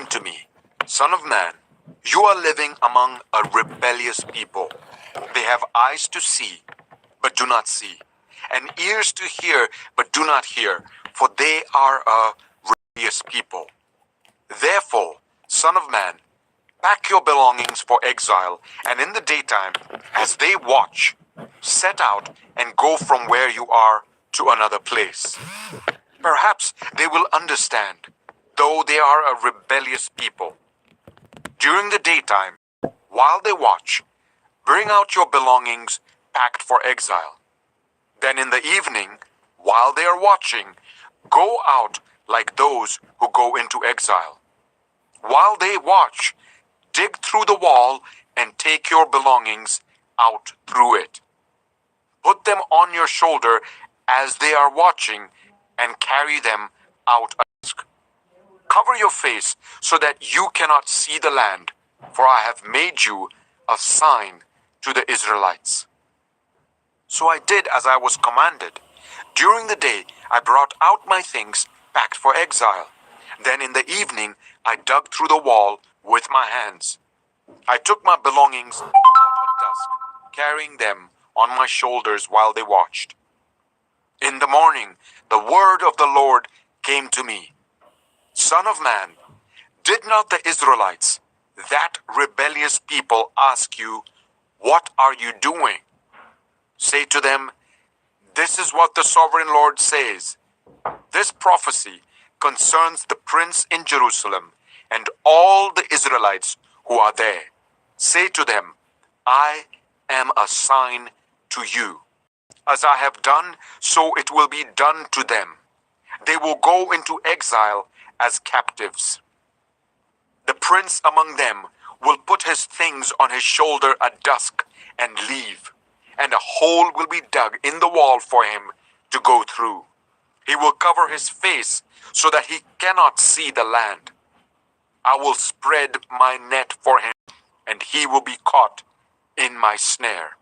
came to me, Son of man, you are living among a rebellious people. They have eyes to see, but do not see, and ears to hear, but do not hear, for they are a rebellious people. Therefore, Son of man, pack your belongings for exile, and in the daytime, as they watch, set out and go from where you are to another place. Perhaps they will understand, though they are a rebellious people. During the daytime, while they watch, bring out your belongings packed for exile. Then in the evening, while they are watching, go out like those who go into exile. While they watch, dig through the wall and take your belongings out through it. Put them on your shoulder as they are watching and carry them out at dusk. Cover your face so that you cannot see the land, for I have made you a sign to the Israelites. So I did as I was commanded. During the day I brought out my things packed for exile. Then in the evening I dug through the wall with my hands. I took my belongings out at dusk, carrying them on my shoulders while they watched. In the morning the word of the Lord came to me. Son of man, did not the Israelites, that rebellious people, ask you, what are you doing? Say to them, this is what the sovereign Lord says. This prophecy concerns the prince in Jerusalem and all the Israelites who are there. Say to them, I am a sign to you. As I have done, so it will be done to them. They will go into exile as captives. The prince among them will put his things on his shoulder at dusk and leave, and a hole will be dug in the wall for him to go through. He will cover his face so that he cannot see the land. I will spread my net for him, and he will be caught in my snare.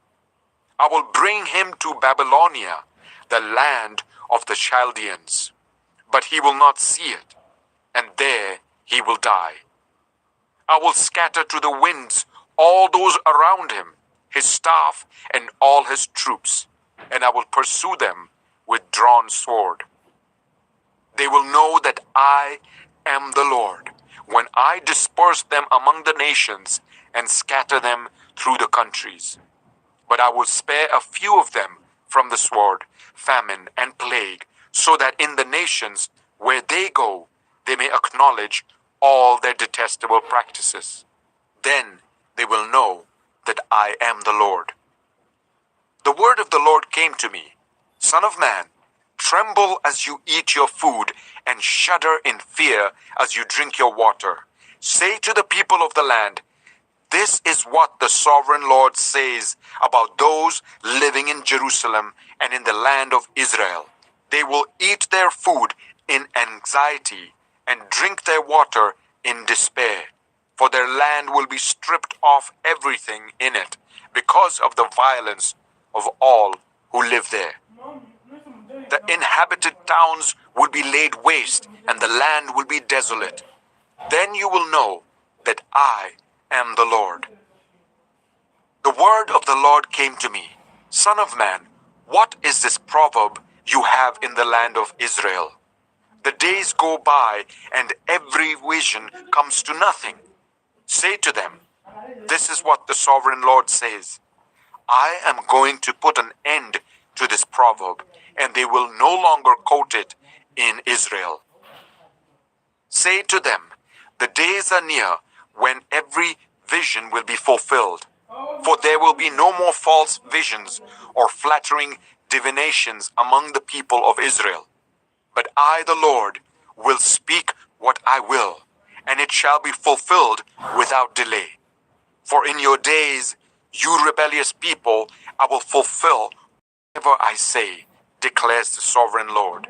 I will bring him to Babylonia, the land of the Chaldeans, but he will not see it, and there he will die. I will scatter to the winds all those around him, his staff and all his troops, and I will pursue them with drawn sword. They will know that I am the Lord, when I disperse them among the nations and scatter them through the countries. But I will spare a few of them from the sword, famine, and plague, so that in the nations where they go, they may acknowledge all their detestable practices. Then they will know that I am the Lord. The word of the Lord came to me, Son of man, tremble as you eat your food, and shudder in fear as you drink your water. Say to the people of the land, this is what the sovereign Lord says about those living in Jerusalem and in the land of Israel. They will eat their food in anxiety and drink their water in despair, for their land will be stripped of everything in it because of the violence of all who live there. The inhabited towns will be laid waste, and the land will be desolate. Then you will know that I am the Lord. The word of the Lord came to me, Son of man, what is this proverb you have in the land of Israel? The days go by, and every vision comes to nothing. Say to them, this is what the sovereign Lord says. I am going to put an end to this proverb, and they will no longer quote it in Israel. Say to them, the days are near when every vision will be fulfilled, for there will be no more false visions or flattering divinations among the people of Israel. But I, the Lord, will speak what I will, and it shall be fulfilled without delay. For in your days, you rebellious people, I will fulfill whatever I say, declares the sovereign Lord.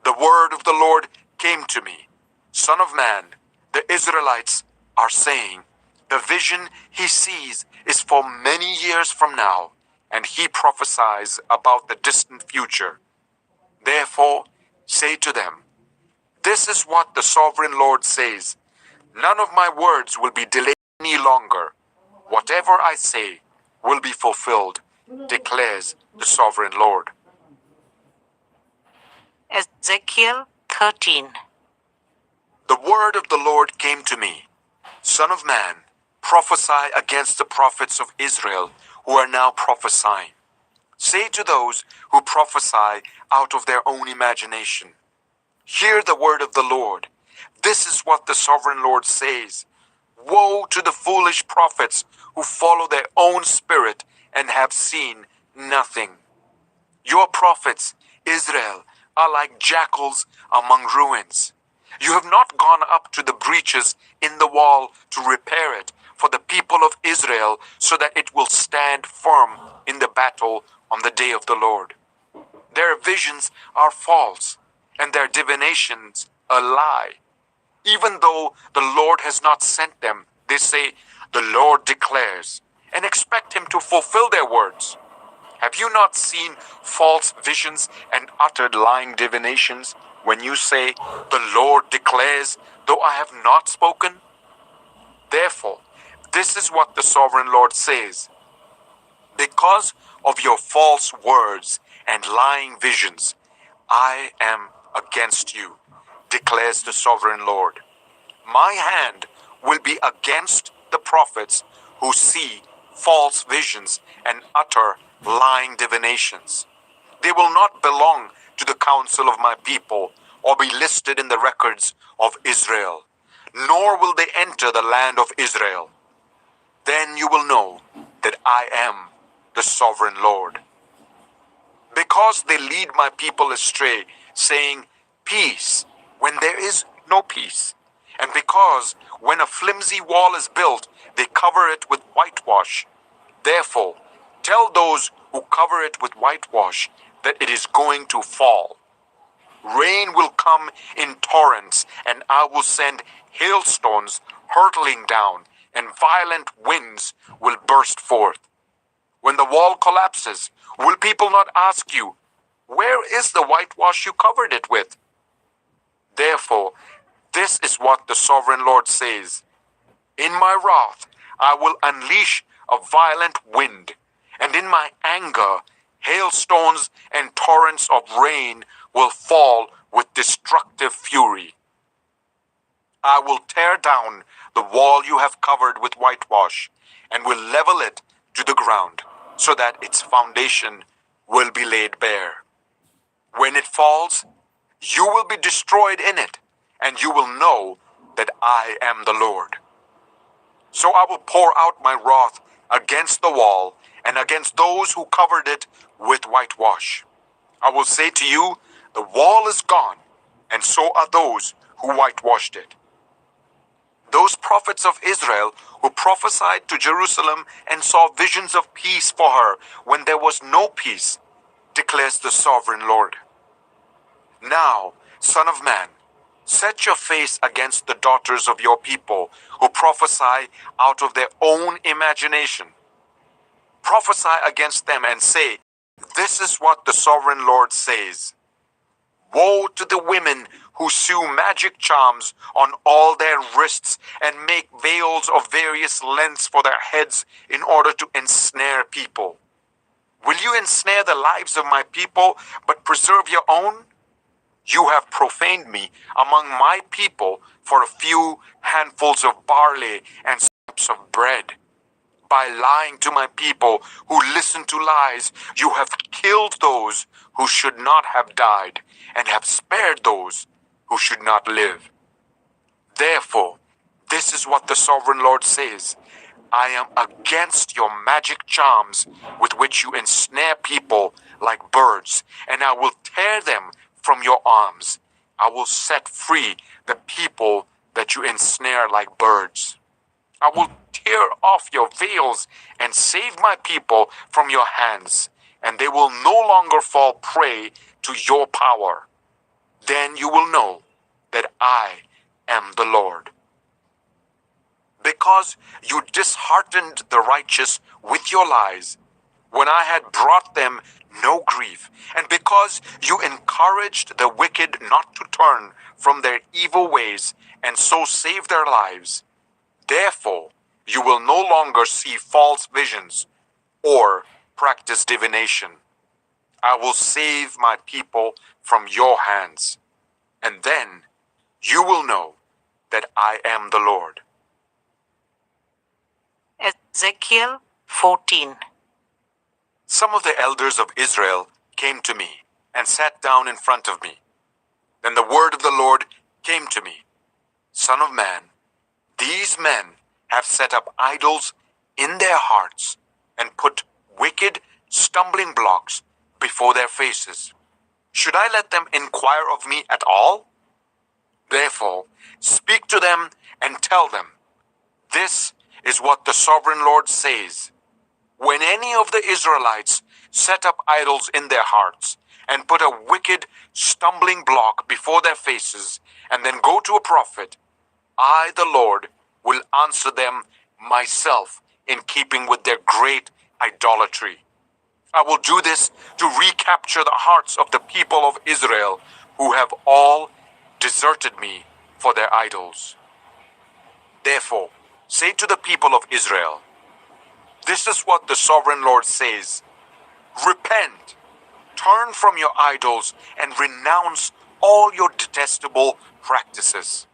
The word of the Lord came to me, Son of man, the Israelites are saying, the vision he sees is for many years from now, and he prophesies about the distant future. Therefore, say to them, this is what the sovereign Lord says. None of my words will be delayed any longer. Whatever I say will be fulfilled, declares the sovereign Lord. Ezekiel 13. The word of the Lord came to me. Son of man, prophesy against the prophets of Israel who are now prophesying. Say to those who prophesy out of their own imagination, hear the word of the Lord. This is what the sovereign Lord says. Woe to the foolish prophets who follow their own spirit and have seen nothing. Your prophets, Israel, are like jackals among ruins. You have not gone up to the breaches in the wall to repair it for the people of Israel so that it will stand firm in the battle on the day of the Lord. Their visions are false and their divinations a lie. Even though the Lord has not sent them, they say, the Lord declares, and expect him to fulfill their words. Have you not seen false visions and uttered lying divinations when you say, the Lord declares, though I have not spoken? Therefore, this is what the sovereign Lord says. Because of your false words and lying visions, I am against you, declares the sovereign Lord. My hand will be against the prophets who see false visions and utter lying divinations. They will not belong to the council of my people or be listed in the records of Israel, nor will they enter the land of Israel. Then you will know that I am the sovereign Lord. Because they lead my people astray, saying, peace, when there is no peace. And because when a flimsy wall is built, they cover it with whitewash. Therefore, tell those who cover it with whitewash that it is going to fall. Rain will come in torrents, and I will send hailstones hurtling down, and violent winds will burst forth. When the wall collapses, will people not ask you, where is the whitewash you covered it with? Therefore, this is what the sovereign Lord says. In my wrath, I will unleash a violent wind, and in my anger, hailstones and torrents of rain will fall with destructive fury. I will tear down the wall you have covered with whitewash, and will level it to the ground, so that its foundation will be laid bare. When it falls, you will be destroyed in it, and you will know that I am the Lord. So I will pour out my wrath against the wall and against those who covered it with whitewash. I will say to you, the wall is gone, and so are those who whitewashed it. Those prophets of Israel who prophesied to Jerusalem and saw visions of peace for her when there was no peace, declares the sovereign Lord. Now, Son of man, set your face against the daughters of your people who prophesy out of their own imagination. Prophesy against them and say, this is what the sovereign Lord says. Woe to the women who sew magic charms on all their wrists and make veils of various lengths for their heads in order to ensnare people. Will you ensnare the lives of my people, but preserve your own? You have profaned me among my people for a few handfuls of barley and scraps of bread. By lying to my people who listen to lies, you have killed those who should not have died, and have spared those who should not live. Therefore, this is what the sovereign Lord says. I am against your magic charms with which you ensnare people like birds, and I will tear them from your arms. I will set free the people that you ensnare like birds. I will tear off your veils and save my people from your hands, and they will no longer fall prey to your power. Then you will know that I am the Lord. Because you disheartened the righteous with your lies, when I had brought them no grief, and because you encouraged the wicked not to turn from their evil ways and so save their lives. Therefore, you will no longer see false visions or practice divination. I will save my people from your hands, and then you will know that I am the Lord. Ezekiel 14. Some of the elders of Israel came to me and sat down in front of me. Then the word of the Lord came to me. Son of man, these men have set up idols in their hearts and put wicked stumbling blocks before their faces. Should I let them inquire of me at all? Therefore, speak to them and tell them, this is what the sovereign Lord says. When any of the Israelites set up idols in their hearts and put a wicked stumbling block before their faces and then go to a prophet, I, the Lord, will answer them myself in keeping with their great idolatry. I will do this to recapture the hearts of the people of Israel who have all deserted me for their idols. Therefore, say to the people of Israel, this is what the sovereign Lord says. Repent, turn from your idols, and renounce all your detestable practices.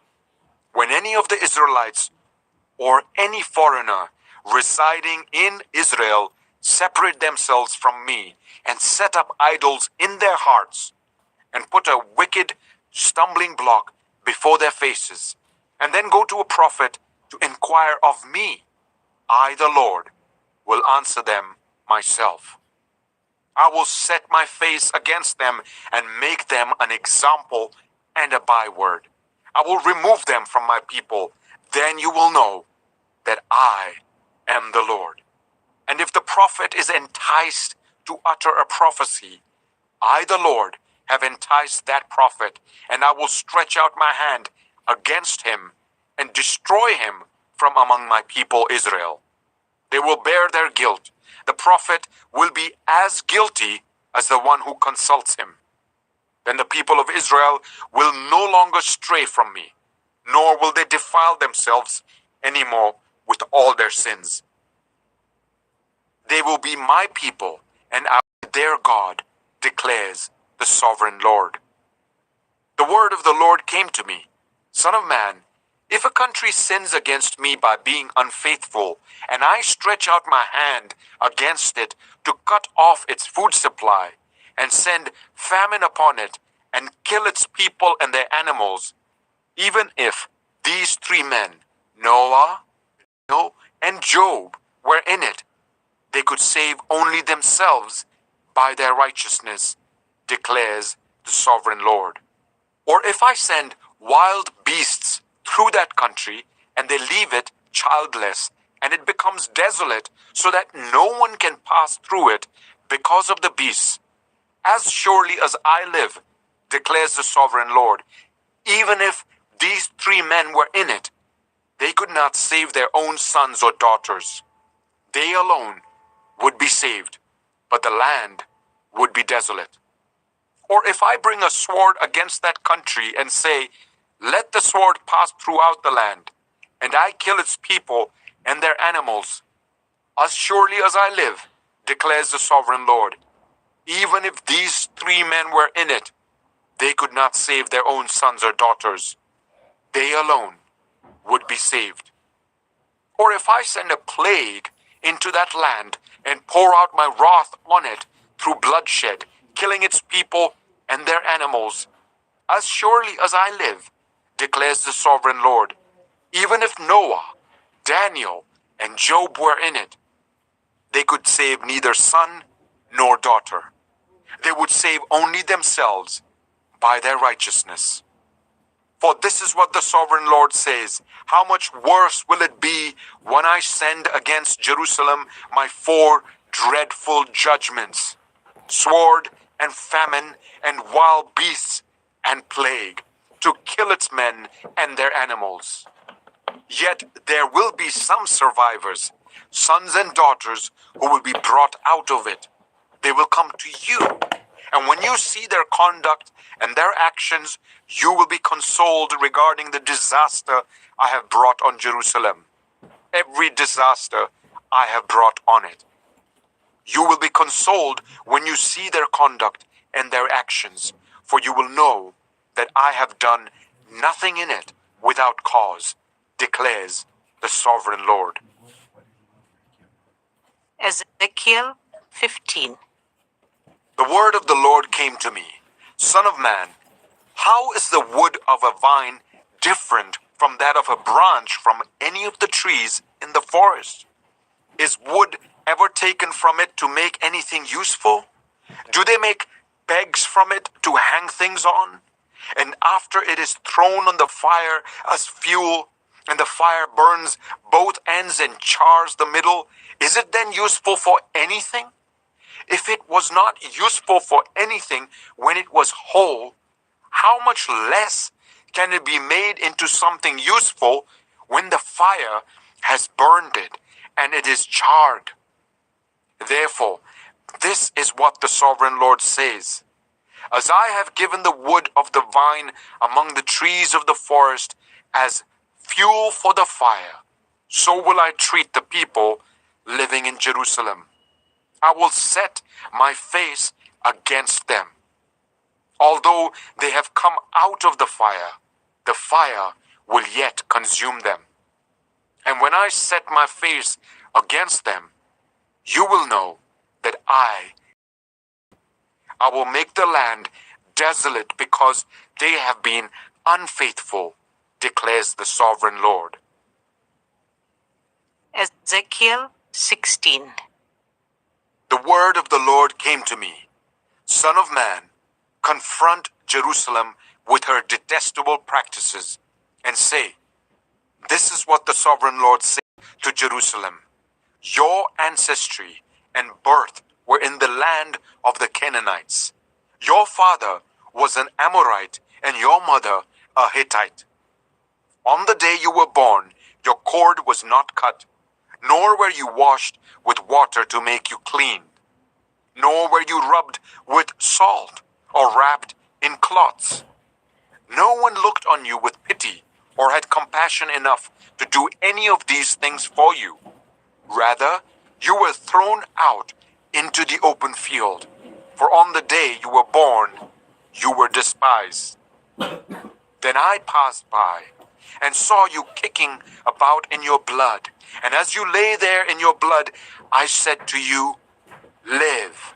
When any of the Israelites or any foreigner residing in Israel separate themselves from me and set up idols in their hearts and put a wicked stumbling block before their faces, and then go to a prophet to inquire of me, I, the Lord, will answer them myself. I will set my face against them and make them an example and a byword. I will remove them from my people. Then you will know that I am the Lord. And if the prophet is enticed to utter a prophecy, I, the Lord, have enticed that prophet, and I will stretch out my hand against him and destroy him from among my people Israel. They will bear their guilt. The prophet will be as guilty as the one who consults him. Then the people of Israel will no longer stray from me, nor will they defile themselves anymore with all their sins. They will be my people, and I will be their God, declares the sovereign Lord. The word of the Lord came to me, Son of man, if a country sins against me by being unfaithful, and I stretch out my hand against it to cut off its food supply, and send famine upon it, and kill its people and their animals, even if these three men, Noah, Daniel, and Job, were in it, they could save only themselves by their righteousness, declares the sovereign Lord. Or if I send wild beasts through that country, and they leave it childless, and it becomes desolate, so that no one can pass through it because of the beasts, as surely as I live, declares the sovereign Lord, even if these three men were in it, they could not save their own sons or daughters. They alone would be saved, but the land would be desolate. Or if I bring a sword against that country and say, let the sword pass throughout the land, and I kill its people and their animals, as surely as I live, declares the sovereign Lord, even if these three men were in it, they could not save their own sons or daughters. They alone would be saved. Or if I send a plague into that land and pour out my wrath on it through bloodshed, killing its people and their animals, as surely as I live, declares the sovereign Lord, even if Noah, Daniel, and Job were in it, they could save neither son nor daughter. They would save only themselves by their righteousness. For this is what the sovereign Lord says, how much worse will it be when I send against Jerusalem my 4 dreadful judgments, sword and famine and wild beasts and plague, to kill its men and their animals. Yet there will be some survivors, sons and daughters, who will be brought out of it. They will come to you. And when you see their conduct and their actions, you will be consoled regarding the disaster I have brought on Jerusalem. Every disaster I have brought on it. You will be consoled when you see their conduct and their actions, for you will know that I have done nothing in it without cause, declares the sovereign Lord. Ezekiel 15. The word of the Lord came to me, Son of man, how is the wood of a vine different from that of a branch from any of the trees in the forest? Is wood ever taken from it to make anything useful? Do they make pegs from it to hang things on? And after it is thrown on the fire as fuel, and the fire burns both ends and chars the middle, is it then useful for anything? If it was not useful for anything when it was whole, how much less can it be made into something useful when the fire has burned it and it is charred? Therefore, this is what the sovereign Lord says. As I have given the wood of the vine among the trees of the forest as fuel for the fire, so will I treat the people living in Jerusalem. I will set my face against them. Although they have come out of the fire will yet consume them. And when I set my face against them, you will know that I will make the land desolate because they have been unfaithful, declares the sovereign Lord. Ezekiel 16. The word of the Lord came to me, Son of man, confront Jerusalem with her detestable practices, and say, this is what the sovereign Lord says to Jerusalem. Your ancestry and birth were in the land of the Canaanites. Your father was an Amorite, and your mother a Hittite. On the day you were born, your cord was not cut, nor were you washed with water to make you clean, nor were you rubbed with salt or wrapped in cloths. No one looked on you with pity or had compassion enough to do any of these things for you. Rather, you were thrown out into the open field, for on the day you were born, you were despised. Then I passed by and saw you kicking about in your blood. And as you lay there in your blood, I said to you, live.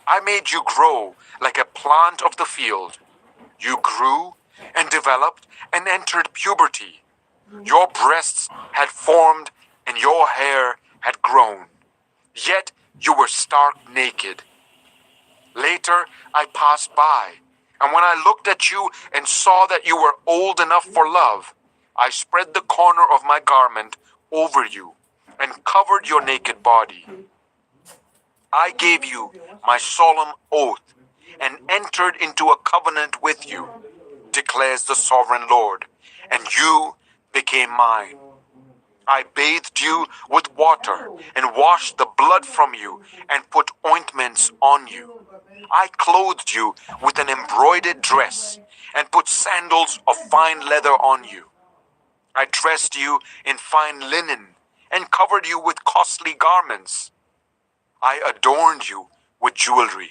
I made you grow like a plant of the field. You grew and developed and entered puberty. Your breasts had formed and your hair had grown. Yet you were stark naked. Later I passed by, and when I looked at you and saw that you were old enough for love, I spread the corner of my garment over you and covered your naked body. I gave you my solemn oath and entered into a covenant with you, declares the sovereign Lord, and you became mine. I bathed you with water and washed the blood from you and put ointments on you. I clothed you with an embroidered dress and put sandals of fine leather on you. I dressed you in fine linen and covered you with costly garments. I adorned you with jewelry.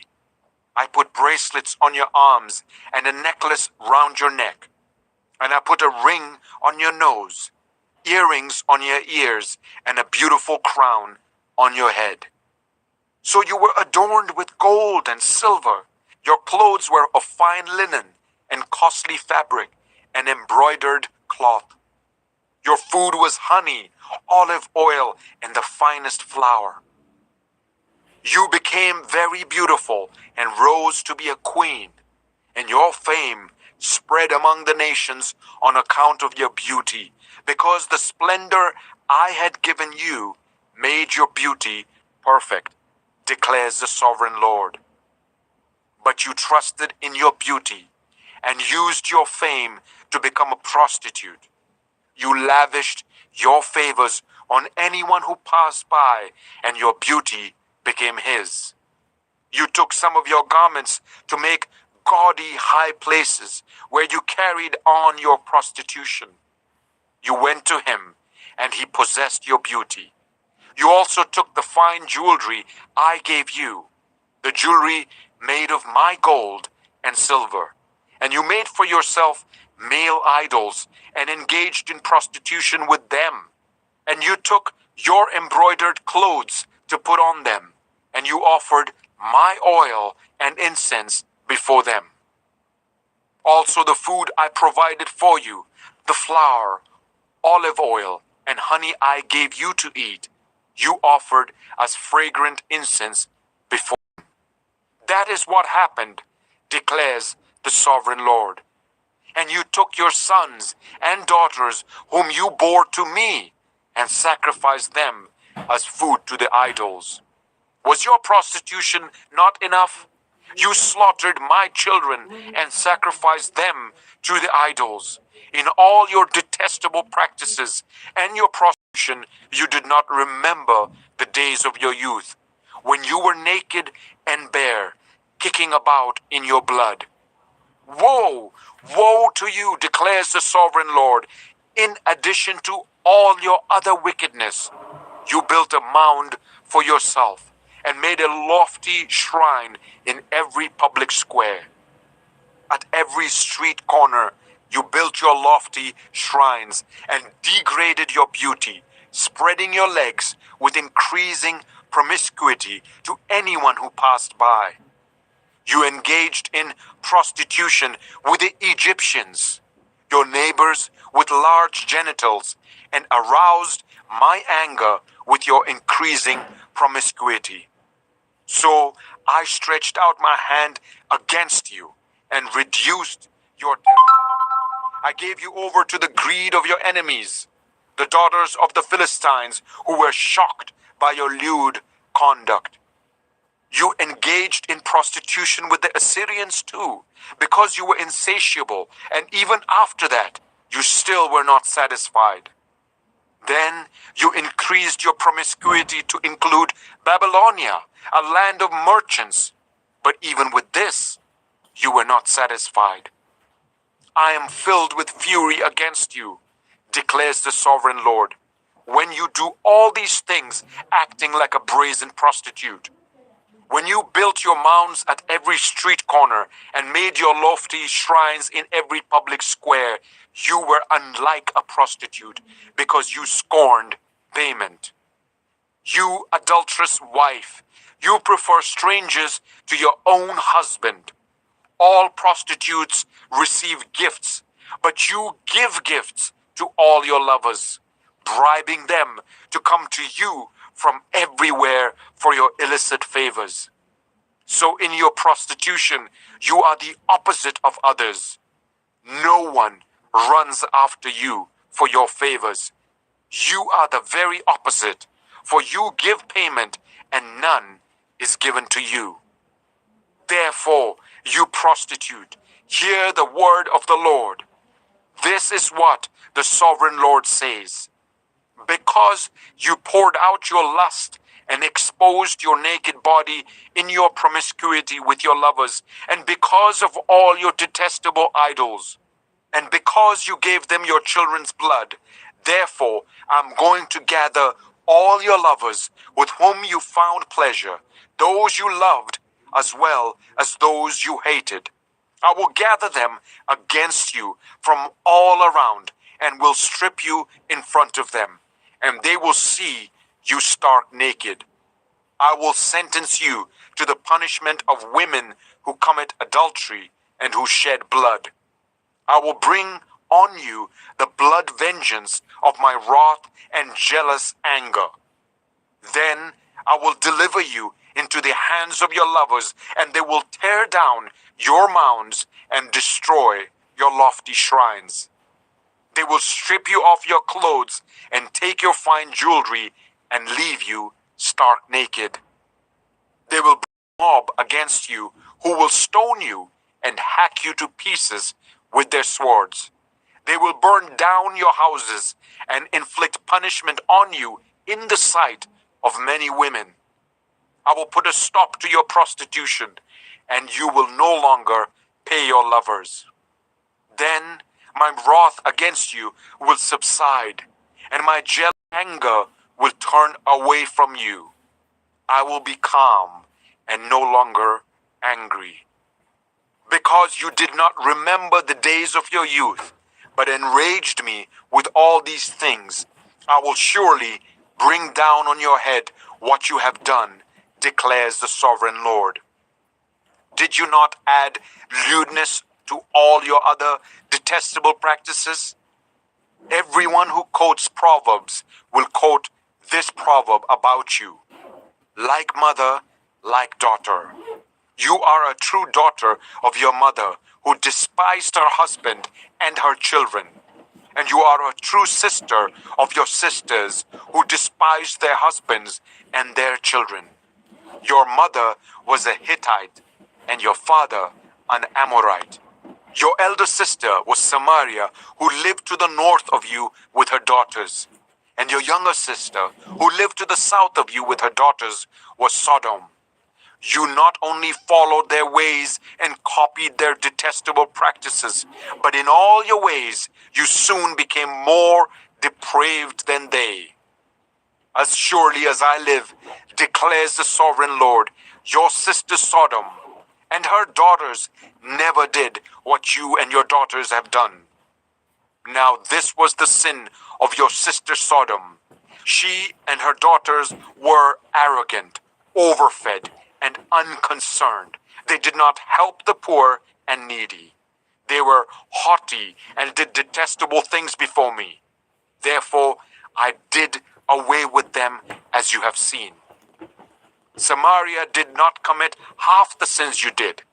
I put bracelets on your arms and a necklace round your neck. And I put a ring on your nose, earrings on your ears, and a beautiful crown on your head. So you were adorned with gold and silver. Your clothes were of fine linen and costly fabric and embroidered cloth. Your food was honey, olive oil, and the finest flour. You became very beautiful and rose to be a queen, and your fame spread among the nations on account of your beauty, because the splendor I had given you made your beauty perfect, declares the sovereign Lord. But you trusted in your beauty and used your fame to become a prostitute. You lavished your favors on anyone who passed by, and your beauty became his. You took some of your garments to make gaudy high places where you carried on your prostitution. You went to him, and he possessed your beauty. You also took the fine jewelry I gave you, the jewelry made of my gold and silver, and you made for yourself male idols and engaged in prostitution with them. And you took your embroidered clothes to put on them, and you offered my oil and incense before them. Also the food I provided for you, the flour, olive oil, and honey I gave you to eat, you offered as fragrant incense before. That is what happened, declares the sovereign Lord. And you took your sons and daughters whom you bore to me and sacrificed them as food to the idols. Was your prostitution not enough? You slaughtered my children and sacrificed them to the idols. In all your detestable practices and your prostitution, you did not remember the days of your youth, when you were naked and bare, kicking about in your blood. Woe, woe to you, declares the sovereign Lord. In addition to all your other wickedness, you built a mound for yourself and made a lofty shrine in every public square. At every street corner, you built your lofty shrines and degraded your beauty, spreading your legs with increasing promiscuity to anyone who passed by. You engaged in prostitution with the Egyptians, your neighbors with large genitals, and aroused my anger with your increasing promiscuity. So I stretched out my hand against you and reduced your territory. I gave you over to the greed of your enemies, the daughters of the Philistines, who were shocked by your lewd conduct. You engaged in prostitution with the Assyrians too, because you were insatiable, and even after that, you still were not satisfied. Then you increased your promiscuity to include Babylonia, a land of merchants. But even with this, you were not satisfied. I am filled with fury against you, declares the sovereign Lord, when you do all these things acting like a brazen prostitute. When you built your mounds at every street corner and made your lofty shrines in every public square, you were unlike a prostitute because you scorned payment. You adulterous wife, you prefer strangers to your own husband. All prostitutes receive gifts, but you give gifts to all your lovers, bribing them to come to you from everywhere for your illicit favors. So in your prostitution, you are the opposite of others. No one runs after you for your favors. You are the very opposite, for you give payment and none is given to you. Therefore, you prostitute, hear the word of the Lord. This is what the sovereign Lord says. Because you poured out your lust and exposed your naked body in your promiscuity with your lovers, and because of all your detestable idols, and because you gave them your children's blood, therefore I'm going to gather all your lovers with whom you found pleasure, those you loved as well as those you hated. I will gather them against you from all around and will strip you in front of them, and they will see you stark naked. I will sentence you to the punishment of women who commit adultery and who shed blood. I will bring on you the blood vengeance of my wrath and jealous anger. Then I will deliver you into the hands of your lovers, and they will tear down your mounds and destroy your lofty shrines. They will strip you of your clothes and take your fine jewelry and leave you stark naked. They will bring a mob against you who will stone you and hack you to pieces with their swords. They will burn down your houses and inflict punishment on you in the sight of many women. I will put a stop to your prostitution, and you will no longer pay your lovers. Then my wrath against you will subside, and my jealous anger will turn away from you. I will be calm and no longer angry. Because you did not remember the days of your youth, but enraged me with all these things, I will surely bring down on your head what you have done, declares the sovereign Lord. Did you not add lewdness to all your other detestable practices? Everyone who quotes Proverbs will quote this proverb about you. Like mother, like daughter. You are a true daughter of your mother, who despised her husband and her children. And you are a true sister of your sisters, who despised their husbands and their children. Your mother was a Hittite, and your father an Amorite. Your elder sister was Samaria, who lived to the north of you with her daughters. And your younger sister, who lived to the south of you with her daughters, was Sodom. You not only followed their ways and copied their detestable practices, but in all your ways you soon became more depraved than they. As surely as I live, declares the sovereign Lord, your sister Sodom and her daughters never did what you and your daughters have done. Now this was the sin of your sister Sodom. She and her daughters were arrogant, overfed, and unconcerned. They did not help the poor and needy. They were haughty and did detestable things before me. Therefore I did away with them, as you have seen. Samaria did not commit half the sins you did.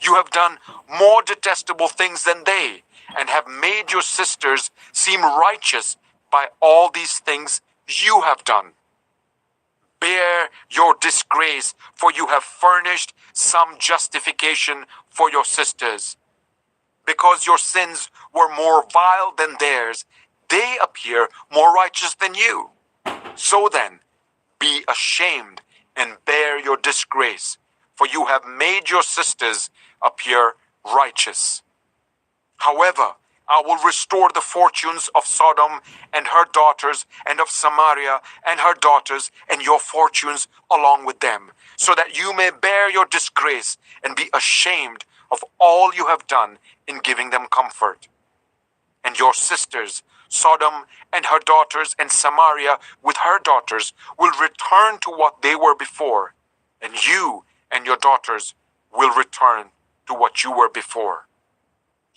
You have done more detestable things than they, and have made your sisters seem righteous by all these things you have done. Bear your disgrace, for you have furnished some justification for your sisters. Because your sins were more vile than theirs, they appear more righteous than you. So then, be ashamed and bear your disgrace, for you have made your sisters appear righteous. However, I will restore the fortunes of Sodom and her daughters, and of Samaria and her daughters, and your fortunes along with them, so that you may bear your disgrace and be ashamed of all you have done in giving them comfort. And your sisters, Sodom and her daughters, and Samaria with her daughters, will return to what they were before, and you and your daughters will return to what you were before.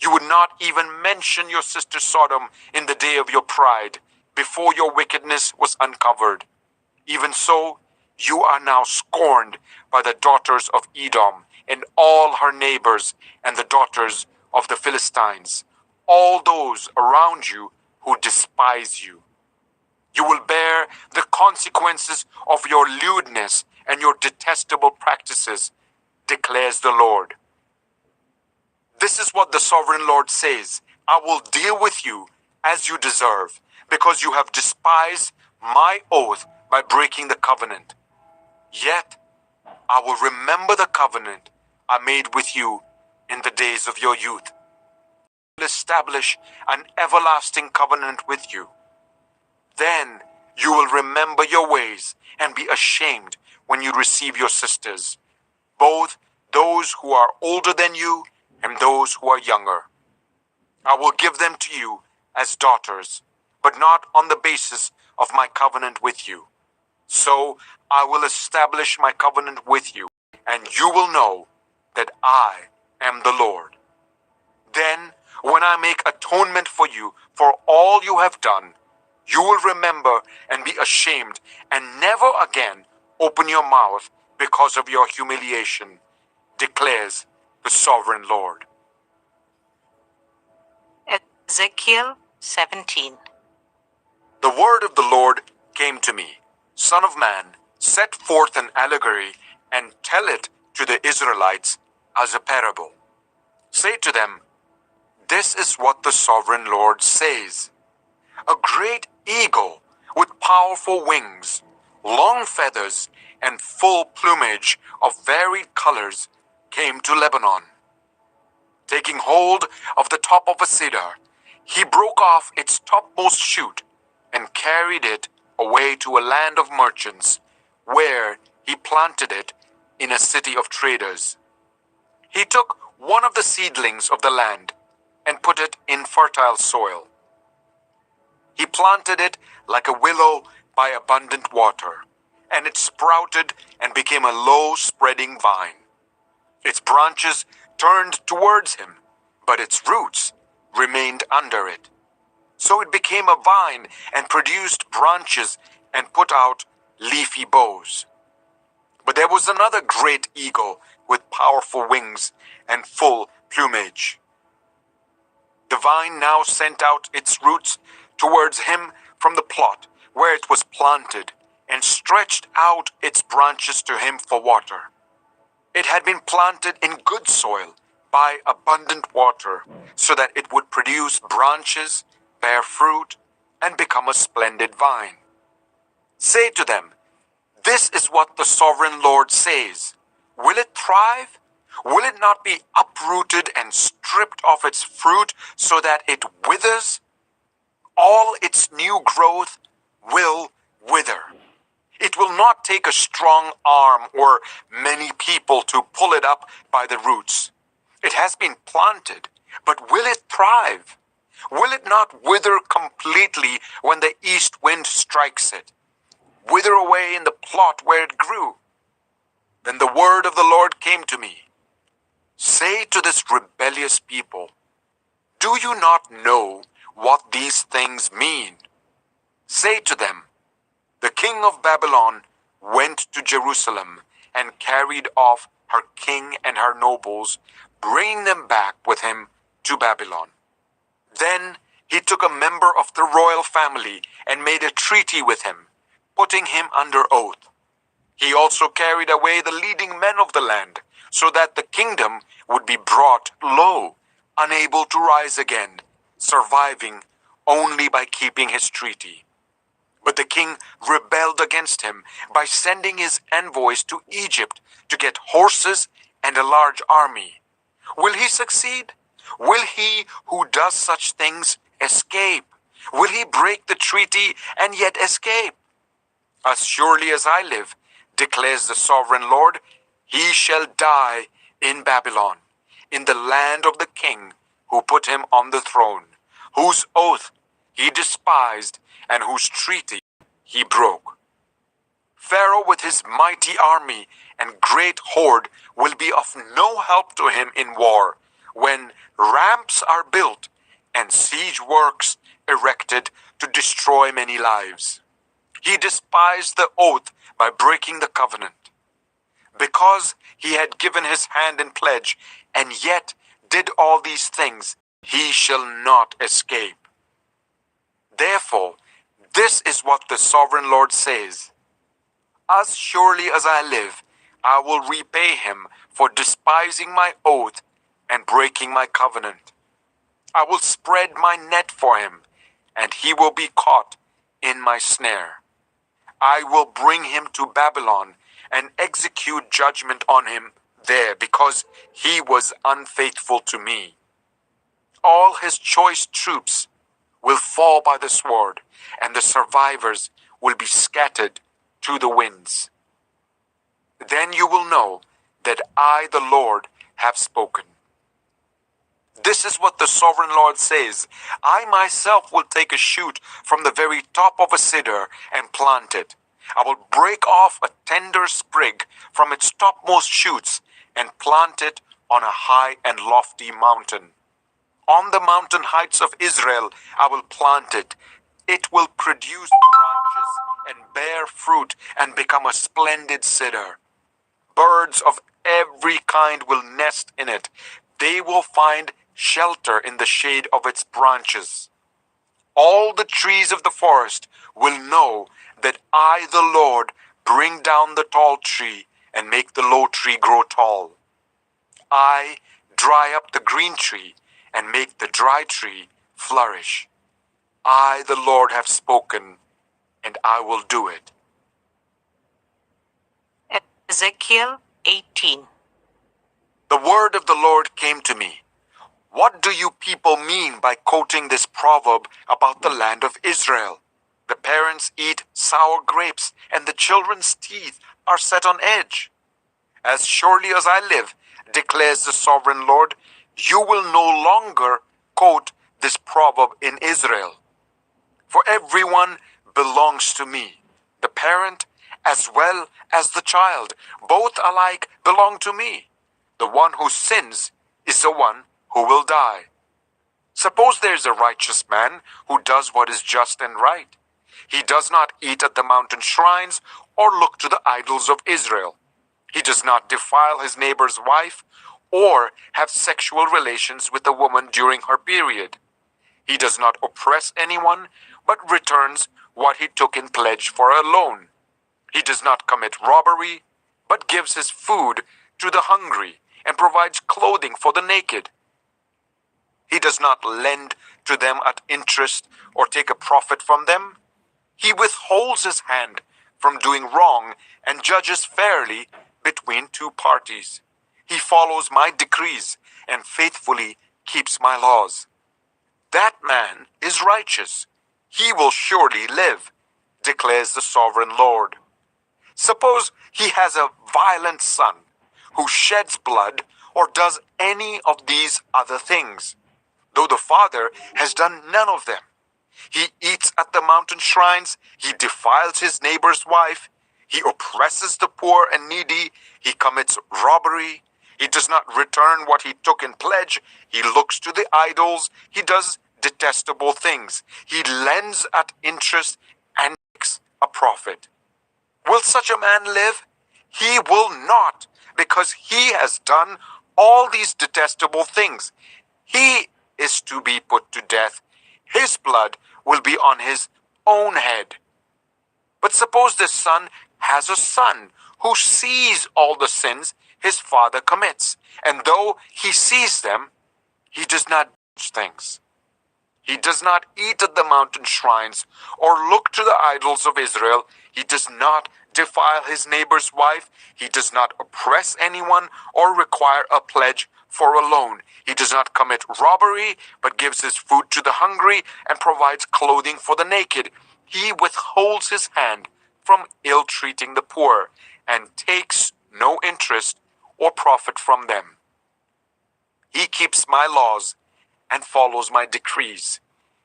You would not even mention your sister Sodom in the day of your pride, before your wickedness was uncovered. Even so, you are now scorned by the daughters of Edom and all her neighbors, and the daughters of the Philistines, all those around you who despise you. You will bear the consequences of your lewdness and your detestable practices, declares the Lord. This is what the sovereign Lord says. I will deal with you as you deserve, because you have despised my oath by breaking the covenant. Yet I will remember the covenant I made with you in the days of your youth. I will establish an everlasting covenant with you. Then you will remember your ways and be ashamed when you receive your sisters, both those who are older than you and those who are younger. I will give them to you as daughters, but not on the basis of my covenant with you. So I will establish my covenant with you, and you will know that I am the Lord. Then, when I make atonement for you for all you have done, you will remember and be ashamed, and never again open your mouth because of your humiliation, declares the sovereign Lord. Ezekiel 17. The word of the Lord came to me. Son of man, set forth an allegory and tell it to the Israelites as a parable. Say to them, This is what the sovereign Lord says. A great eagle with powerful wings, long feathers, and full plumage of varied colors came to Lebanon. Taking hold of the top of a cedar, he broke off its topmost shoot and carried it away to a land of merchants, where he planted it in a city of traders. He took one of the seedlings of the land and put it in fertile soil. He planted it like a willow by abundant water, and it sprouted and became a low spreading vine. Its branches turned towards him, but its roots remained under it. So it became a vine and produced branches and put out leafy boughs. But there was another great eagle with powerful wings and full plumage. The vine now sent out its roots towards him from the plot where it was planted, and stretched out its branches to him for water. It had been planted in good soil by abundant water, so that it would produce branches, bear fruit, and become a splendid vine. Say to them, this is what the sovereign Lord says. Will it thrive? Will it not be uprooted and stripped of its fruit so that it withers? All its new growth will wither. It will not take a strong arm or many people to pull it up by the roots. It has been planted, but will it thrive? Will it not wither completely when the east wind strikes it? Wither away in the plot where it grew? Then the word of the Lord came to me. Say to this rebellious people, do you not know what these things mean? Say to them, the king of Babylon went to Jerusalem and carried off her king and her nobles, bringing them back with him to Babylon. Then he took a member of the royal family and made a treaty with him, putting him under oath. He also carried away the leading men of the land, so that the kingdom would be brought low, unable to rise again, surviving only by keeping his treaty. But the king rebelled against him by sending his envoys to Egypt to get horses and a large army. Will he succeed? Will he who does such things escape? Will he break the treaty and yet escape? As surely as I live, declares the sovereign Lord, he shall die in Babylon, in the land of the king who put him on the throne, whose oath he despised and whose treaty he broke. Pharaoh with his mighty army and great horde will be of no help to him in war, when ramps are built and siege works erected to destroy many lives. He despised the oath by breaking the covenant. Because he had given his hand in pledge, and yet did all these things, he shall not escape. Therefore, this is what the sovereign Lord says. As surely as I live, I will repay him for despising my oath and breaking my covenant. I will spread my net for him, and he will be caught in my snare. I will bring him to Babylon and execute judgment on him there, because he was unfaithful to me. All his choice troops will fall by the sword, and the survivors will be scattered to the winds. Then you will know that I, the Lord, have spoken. This is what the sovereign Lord says. I myself will take a shoot from the very top of a cedar and plant it. I will break off a tender sprig from its topmost shoots and plant it on a high and lofty mountain. On the mountain heights of Israel I will plant it. It will produce branches and bear fruit and become a splendid cedar. Birds of every kind will nest in it. They will find shelter in the shade of its branches. All the trees of the forest will know that I, the Lord, bring down the tall tree and make the low tree grow tall. I dry up the green tree and make the dry tree flourish. I, the Lord, have spoken, and I will do it. Ezekiel 18. The word of the Lord came to me. What do you people mean by quoting this proverb about the land of Israel? The parents eat sour grapes, and the children's teeth are set on edge. As surely as I live, declares the sovereign Lord, you will no longer quote this proverb in Israel. For everyone belongs to me, the parent as well as the child. Both alike belong to me. The one who sins is the one who will die. Suppose there is a righteous man who does what is just and right. He does not eat at the mountain shrines or look to the idols of Israel. He does not defile his neighbor's wife or have sexual relations with a woman during her period. He does not oppress anyone, but returns what he took in pledge for a loan. He does not commit robbery, but gives his food to the hungry and provides clothing for the naked. He does not lend to them at interest or take a profit from them. He withholds his hand from doing wrong and judges fairly between two parties. He follows my decrees and faithfully keeps my laws. That man is righteous. He will surely live, declares the sovereign Lord. Suppose he has a violent son who sheds blood or does any of these other things, though the father has done none of them. He eats at the mountain shrines, he defiles his neighbor's wife, he oppresses the poor and needy, he commits robbery, he does not return what he took in pledge, he looks to the idols, he does detestable things, he lends at interest and makes a profit. Will such a man live? He will not, because he has done all these detestable things. He is to be put to death. His blood will be on his own head. But suppose this son has a son who sees all the sins his father commits, and though he sees them, he does not do things. He does not eat at the mountain shrines or look to the idols of Israel. He does not defile his neighbor's wife. He does not oppress anyone or require a pledge for a loan. He does not commit robbery, but gives his food to the hungry and provides clothing for the naked. He withholds his hand from ill-treating the poor and takes no interest or profit from them. He keeps my laws and follows my decrees.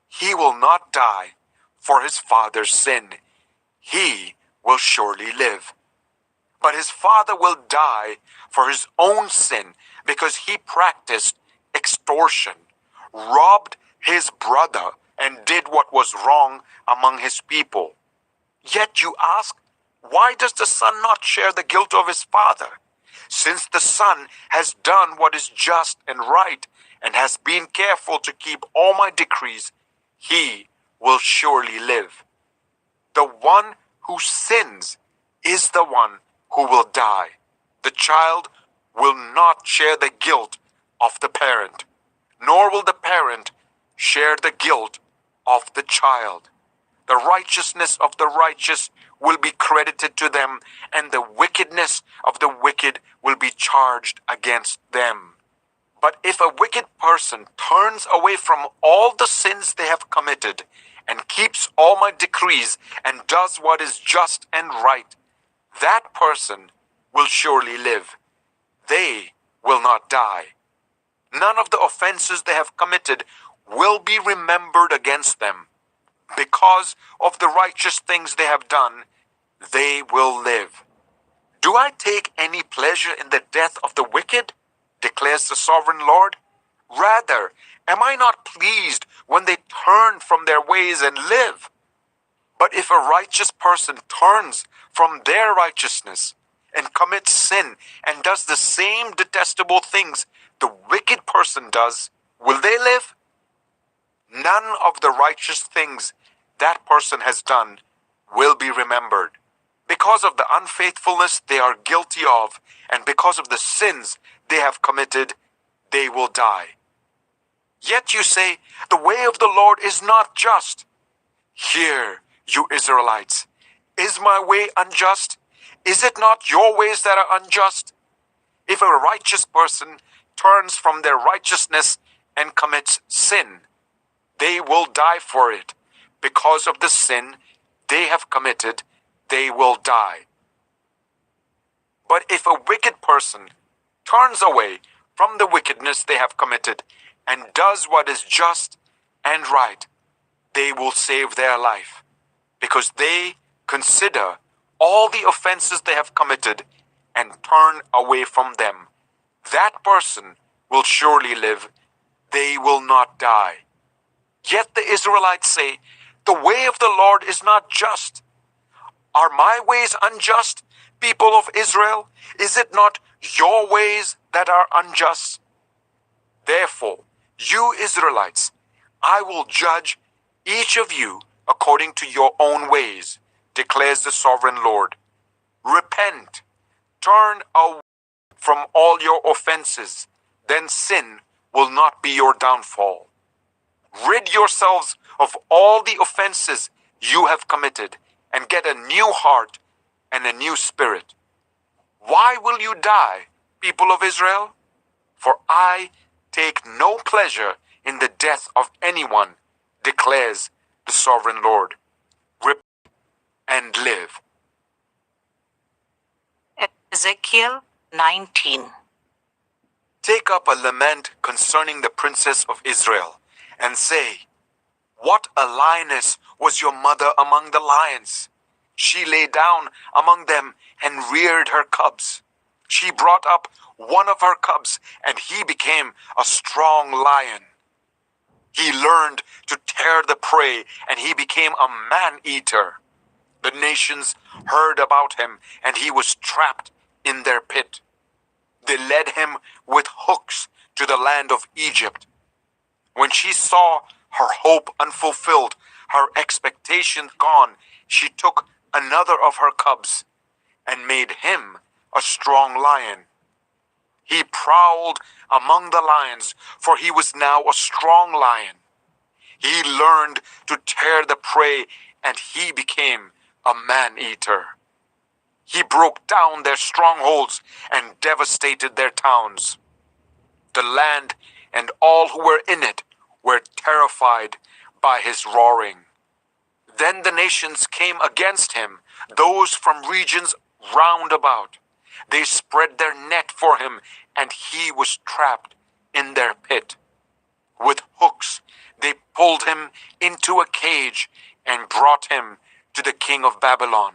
He will not die for his father's sin. He will surely live. But his father will die for his own sin because he practiced extortion, robbed his brother, and did what was wrong among his people. Yet you ask, why does the son not share the guilt of his father? Since the son has done what is just and right, and has been careful to keep all my decrees, he will surely live. The one who sins is the one who will die. The child will not share the guilt of the parent, nor will the parent share the guilt of the child. The righteousness of the righteous will be credited to them, and the wickedness of the wicked will be charged against them. But if a wicked person turns away from all the sins they have committed and keeps all my decrees and does what is just and right, that person will surely live. They will not die. None of the offenses they have committed will be remembered against them. Because of the righteous things they have done, they will live. Do I take any pleasure in the death of the wicked? Declares the sovereign Lord. Rather, am I not pleased when they turn from their ways and live? But if a righteous person turns from their righteousness and commits sin and does the same detestable things the wicked person does, will they live? None of the righteous things that person has done will be remembered. Because of the unfaithfulness they are guilty of, and because of the sins they have committed, they will die. Yet you say, the way of the Lord is not just. Hear, you Israelites, is my way unjust? Is it not your ways that are unjust? If a righteous person turns from their righteousness and commits sin, they will die for it. Because of the sin they have committed, they will die. But if a wicked person turns away from the wickedness they have committed and does what is just and right, they will save their life, because they consider all the offenses they have committed and turn away from them. That person will surely live. They will not die. Yet the Israelites say, the way of the Lord is not just. Are my ways unjust, people of Israel? Is it not your ways that are unjust? Therefore, you Israelites, I will judge each of you according to your own ways, declares the sovereign Lord. Repent, turn away from all your offenses, then sin will not be your downfall. Rid yourselves of all the offenses you have committed, and get a new heart and a new spirit. Why will you die, people of Israel? For I take no pleasure in the death of anyone, declares the sovereign Lord. Repent and live. Ezekiel 19. Take up a lament concerning the princess of Israel, and say, what a lioness was your mother among the lions! She lay down among them and reared her cubs. She brought up one of her cubs, and he became a strong lion. He learned to tear the prey, and he became a man-eater. The nations heard about him, and he was trapped in their pit. They led him with hooks to the land of Egypt. When she saw her hope unfulfilled, her expectation gone, she took another of her cubs and made him a strong lion. He prowled among the lions, for he was now a strong lion. He learned to tear the prey, and he became a man-eater. He broke down their strongholds and devastated their towns. The land and all who were in it were terrified by his roaring. Then the nations came against him, those from regions round about. They spread their net for him, and he was trapped in their pit. With hooks they pulled him into a cage and brought him to the king of Babylon.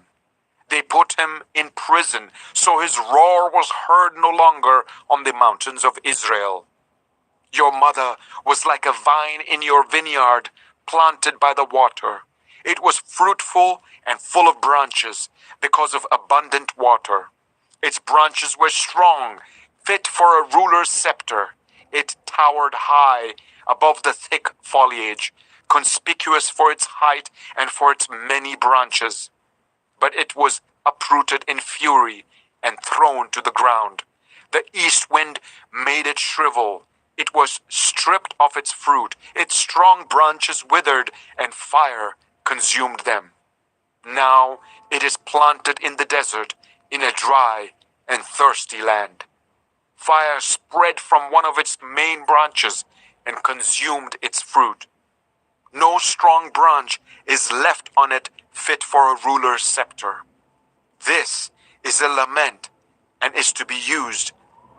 They put him in prison, so his roar was heard no longer on the mountains of Israel. Your mother was like a vine in your vineyard, planted by the water. It was fruitful and full of branches because of abundant water. Its branches were strong, fit for a ruler's scepter. It towered high above the thick foliage, conspicuous for its height and for its many branches. But it was uprooted in fury and thrown to the ground. The east wind made it shrivel. It was stripped of its fruit. Its strong branches withered, and fire consumed them. Now it is planted in the desert, in a dry and thirsty land. Fire spread from one of its main branches and consumed its fruit. No strong branch is left on it fit for a ruler's scepter. This is a lament, and is to be used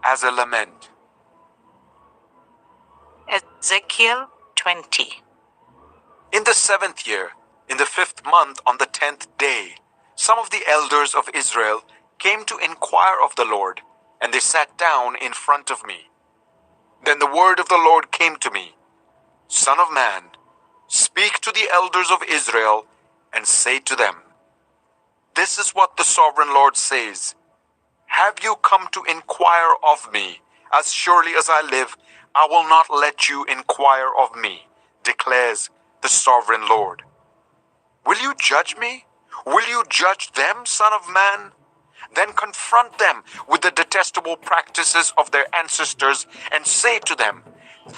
as a lament. Ezekiel 20. In the 7th year, in the 5th month, on the 10th day, some of the elders of Israel came to inquire of the Lord, and they sat down in front of me. Then the word of the Lord came to me, Son of man, speak to the elders of Israel, and say to them, this is what the sovereign Lord says. Have you come to inquire of me? As surely as I live, I will not let you inquire of me, declares the sovereign Lord. Will you judge me? Will you judge them, Son of man? Then confront them with the detestable practices of their ancestors and say to them,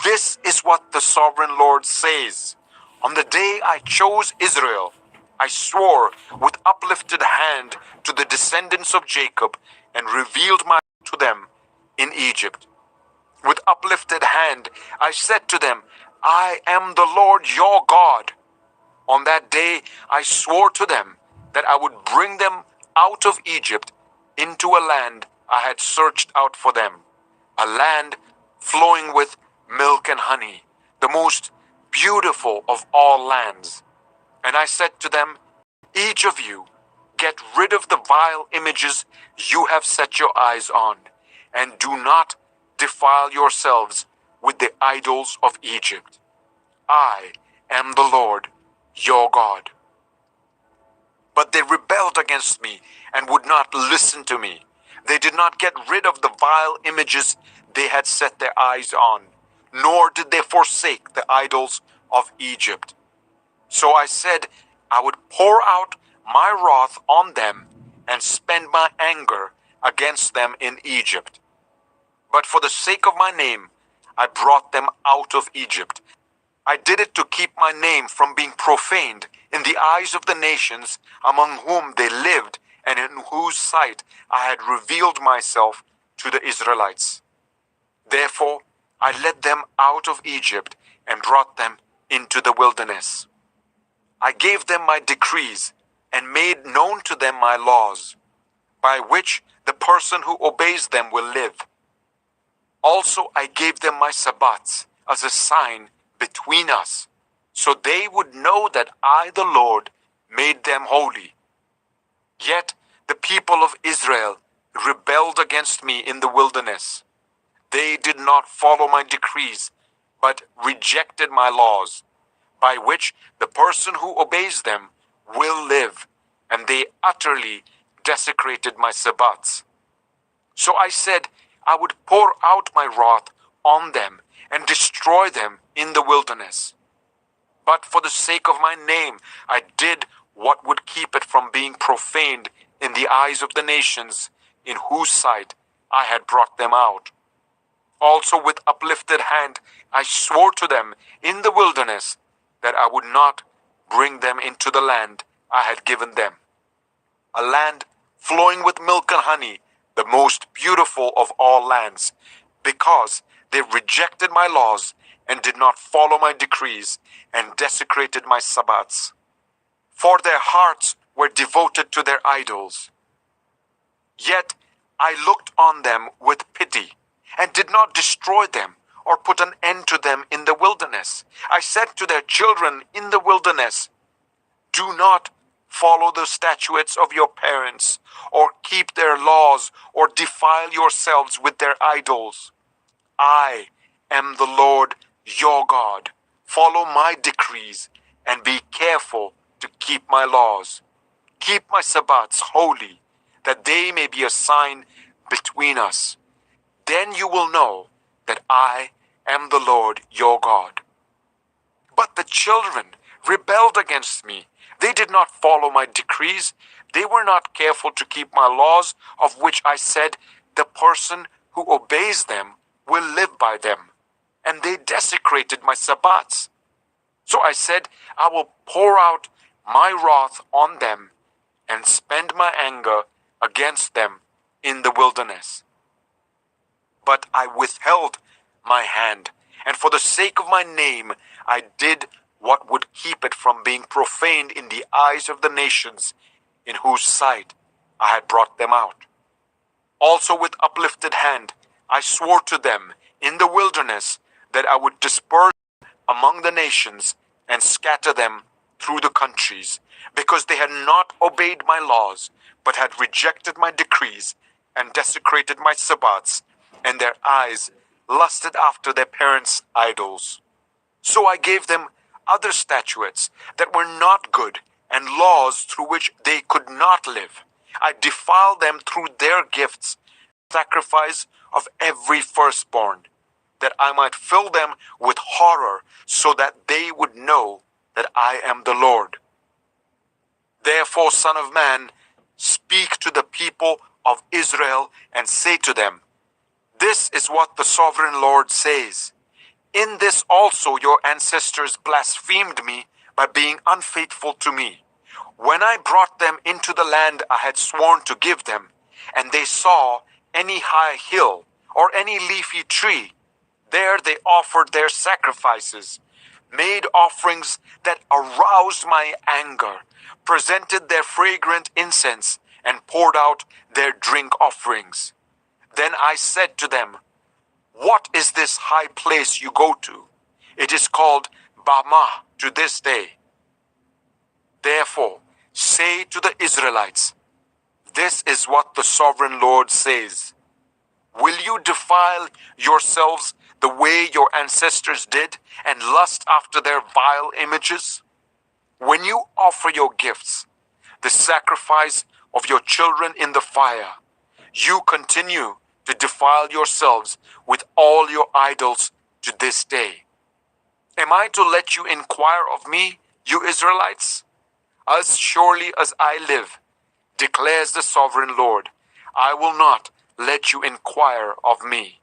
This is what the sovereign Lord says. On the day I chose Israel, I swore with uplifted hand to the descendants of Jacob and revealed myself to them in Egypt. With uplifted hand, I said to them, I am the Lord your God. On that day, I swore to them that I would bring them out of Egypt into a land I had searched out for them, a land flowing with milk and honey, the most beautiful of all lands. And I said to them, each of you, get rid of the vile images you have set your eyes on, and do not defile yourselves with the idols of Egypt. I am the Lord your God. But they rebelled against me and would not listen to me. They did not get rid of the vile images they had set their eyes on, nor did they forsake the idols of Egypt. So I said I would pour out my wrath on them and spend my anger against them in Egypt. But for the sake of my name, I brought them out of Egypt. I did it to keep my name from being profaned in the eyes of the nations among whom they lived and in whose sight I had revealed myself to the Israelites. Therefore, I led them out of Egypt and brought them into the wilderness. I gave them my decrees and made known to them my laws, by which the person who obeys them will live. Also, I gave them my Sabbats as a sign between us, so they would know that I, the Lord, made them holy. Yet the people of Israel rebelled against me in the wilderness. They did not follow my decrees, but rejected my laws, by which the person who obeys them will live, and they utterly desecrated my Sabbats. So I said I would pour out my wrath on them and destroy them in the wilderness. But for the sake of my name, I did what would keep it from being profaned in the eyes of the nations in whose sight I had brought them out. Also with uplifted hand, I swore to them in the wilderness that I would not bring them into the land I had given them, a land flowing with milk and honey, the most beautiful of all lands, because they rejected my laws and did not follow my decrees and desecrated my Sabbats. For their hearts were devoted to their idols. Yet I looked on them with pity and did not destroy them or put an end to them in the wilderness. I said to their children in the wilderness, do not follow the statutes of your parents, or keep their laws, or defile yourselves with their idols. I am the Lord your God. Follow my decrees, and be careful to keep my laws. Keep my Sabbats holy, that they may be a sign between us. Then you will know that I am the Lord your God. But the children rebelled against me. They did not follow my decrees. They were not careful to keep my laws, of which I said, the person who obeys them will live by them. And they desecrated my Sabbats. So I said, I will pour out my wrath on them and spend my anger against them in the wilderness. But I withheld my hand, and for the sake of my name, I did what would keep it from being profaned in the eyes of the nations in whose sight I had brought them out. Also with uplifted hand, I swore to them in the wilderness that I would disperse among the nations and scatter them through the countries, because they had not obeyed my laws, but had rejected my decrees and desecrated my Sabbats, and their eyes lusted after their parents' idols. So I gave them other statutes that were not good, and laws through which they could not live. I defiled them through their gifts, sacrifice of every firstborn, that I might fill them with horror, so that they would know that I am the Lord. Therefore, Son of Man, speak to the people of Israel and say to them, this is what the sovereign Lord says. In this also your ancestors blasphemed me by being unfaithful to me. When I brought them into the land I had sworn to give them, and they saw any high hill or any leafy tree, there they offered their sacrifices, made offerings that aroused my anger, presented their fragrant incense, and poured out their drink offerings. Then I said to them, what is this high place you go to? It is called Bamah to this day. Therefore, say to the Israelites, this is what the sovereign Lord says. Will you defile yourselves the way your ancestors did and lust after their vile images? When you offer your gifts, the sacrifice of your children in the fire, you continue to defile yourselves with all your idols to this day. Am I to let you inquire of me, you Israelites? As surely as I live, declares the sovereign Lord, I will not let you inquire of me.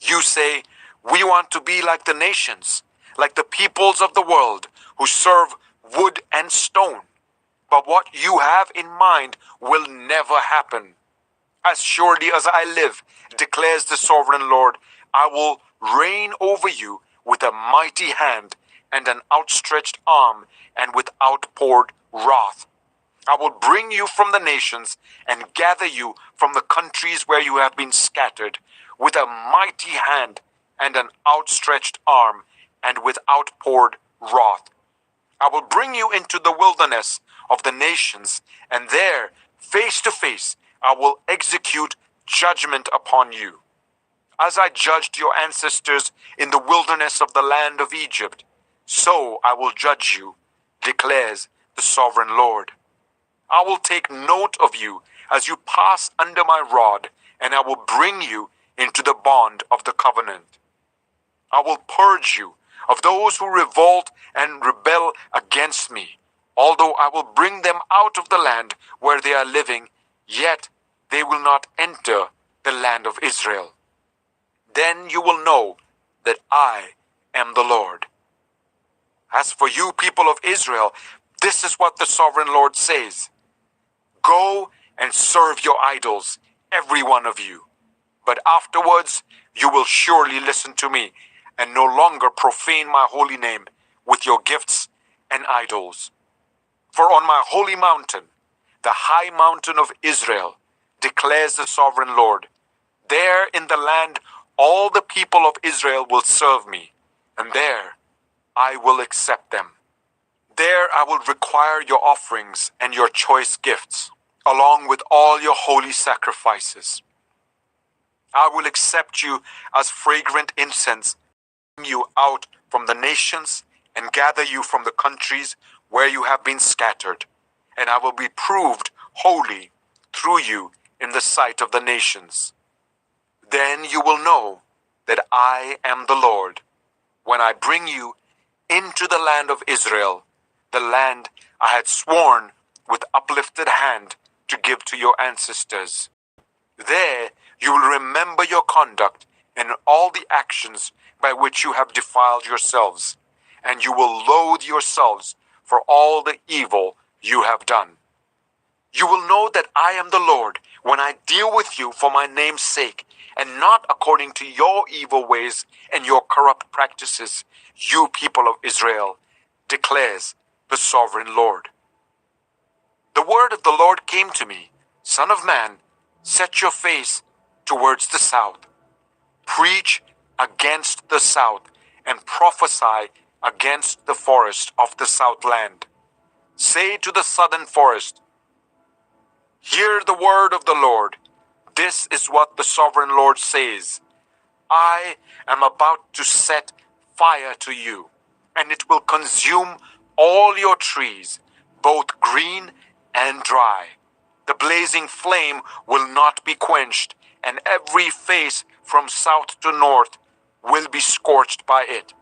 You say, we want to be like the nations, like the peoples of the world who serve wood and stone. But what you have in mind will never happen. As surely as I live, declares the sovereign Lord, I will reign over you with a mighty hand and an outstretched arm and with outpoured wrath. I will bring you from the nations and gather you from the countries where you have been scattered with a mighty hand and an outstretched arm and with outpoured wrath. I will bring you into the wilderness of the nations, and there, face to face, I will execute judgment upon you. As I judged your ancestors in the wilderness of the land of Egypt, so I will judge you, declares the sovereign Lord. I will take note of you as you pass under my rod, and I will bring you into the bond of the covenant. I will purge you of those who revolt and rebel against me. Although I will bring them out of the land where they are living, yet they will not enter the land of Israel. Then you will know that I am the Lord. As for you, people of Israel, this is what the sovereign Lord says. Go and serve your idols, every one of you. But afterwards you will surely listen to me and no longer profane my holy name with your gifts and idols. For on my holy mountain, the high mountain of Israel, declares the sovereign Lord, there in the land all the people of Israel will serve me, and there I will accept them. There I will require your offerings and your choice gifts, along with all your holy sacrifices. I will accept you as fragrant incense, bring you out from the nations, and gather you from the countries where you have been scattered, and I will be proved holy through you in the sight of the nations. Then you will know that I am the Lord, when I bring you into the land of Israel, the land I had sworn with uplifted hand to give to your ancestors. There you will remember your conduct and all the actions by which you have defiled yourselves, and you will loathe yourselves for all the evil you have done. You will know that I am the Lord when I deal with you for my name's sake, and not according to your evil ways and your corrupt practices, you people of Israel, declares the sovereign Lord. The word of the Lord came to me, Son of man, set your face towards the south. Preach against the south and prophesy against the forest of the southland. Say to the southern forest, hear the word of the Lord. This is what the sovereign Lord says. I am about to set fire to you, and it will consume all your trees, both green and dry. The blazing flame will not be quenched, and every face from south to north will be scorched by it.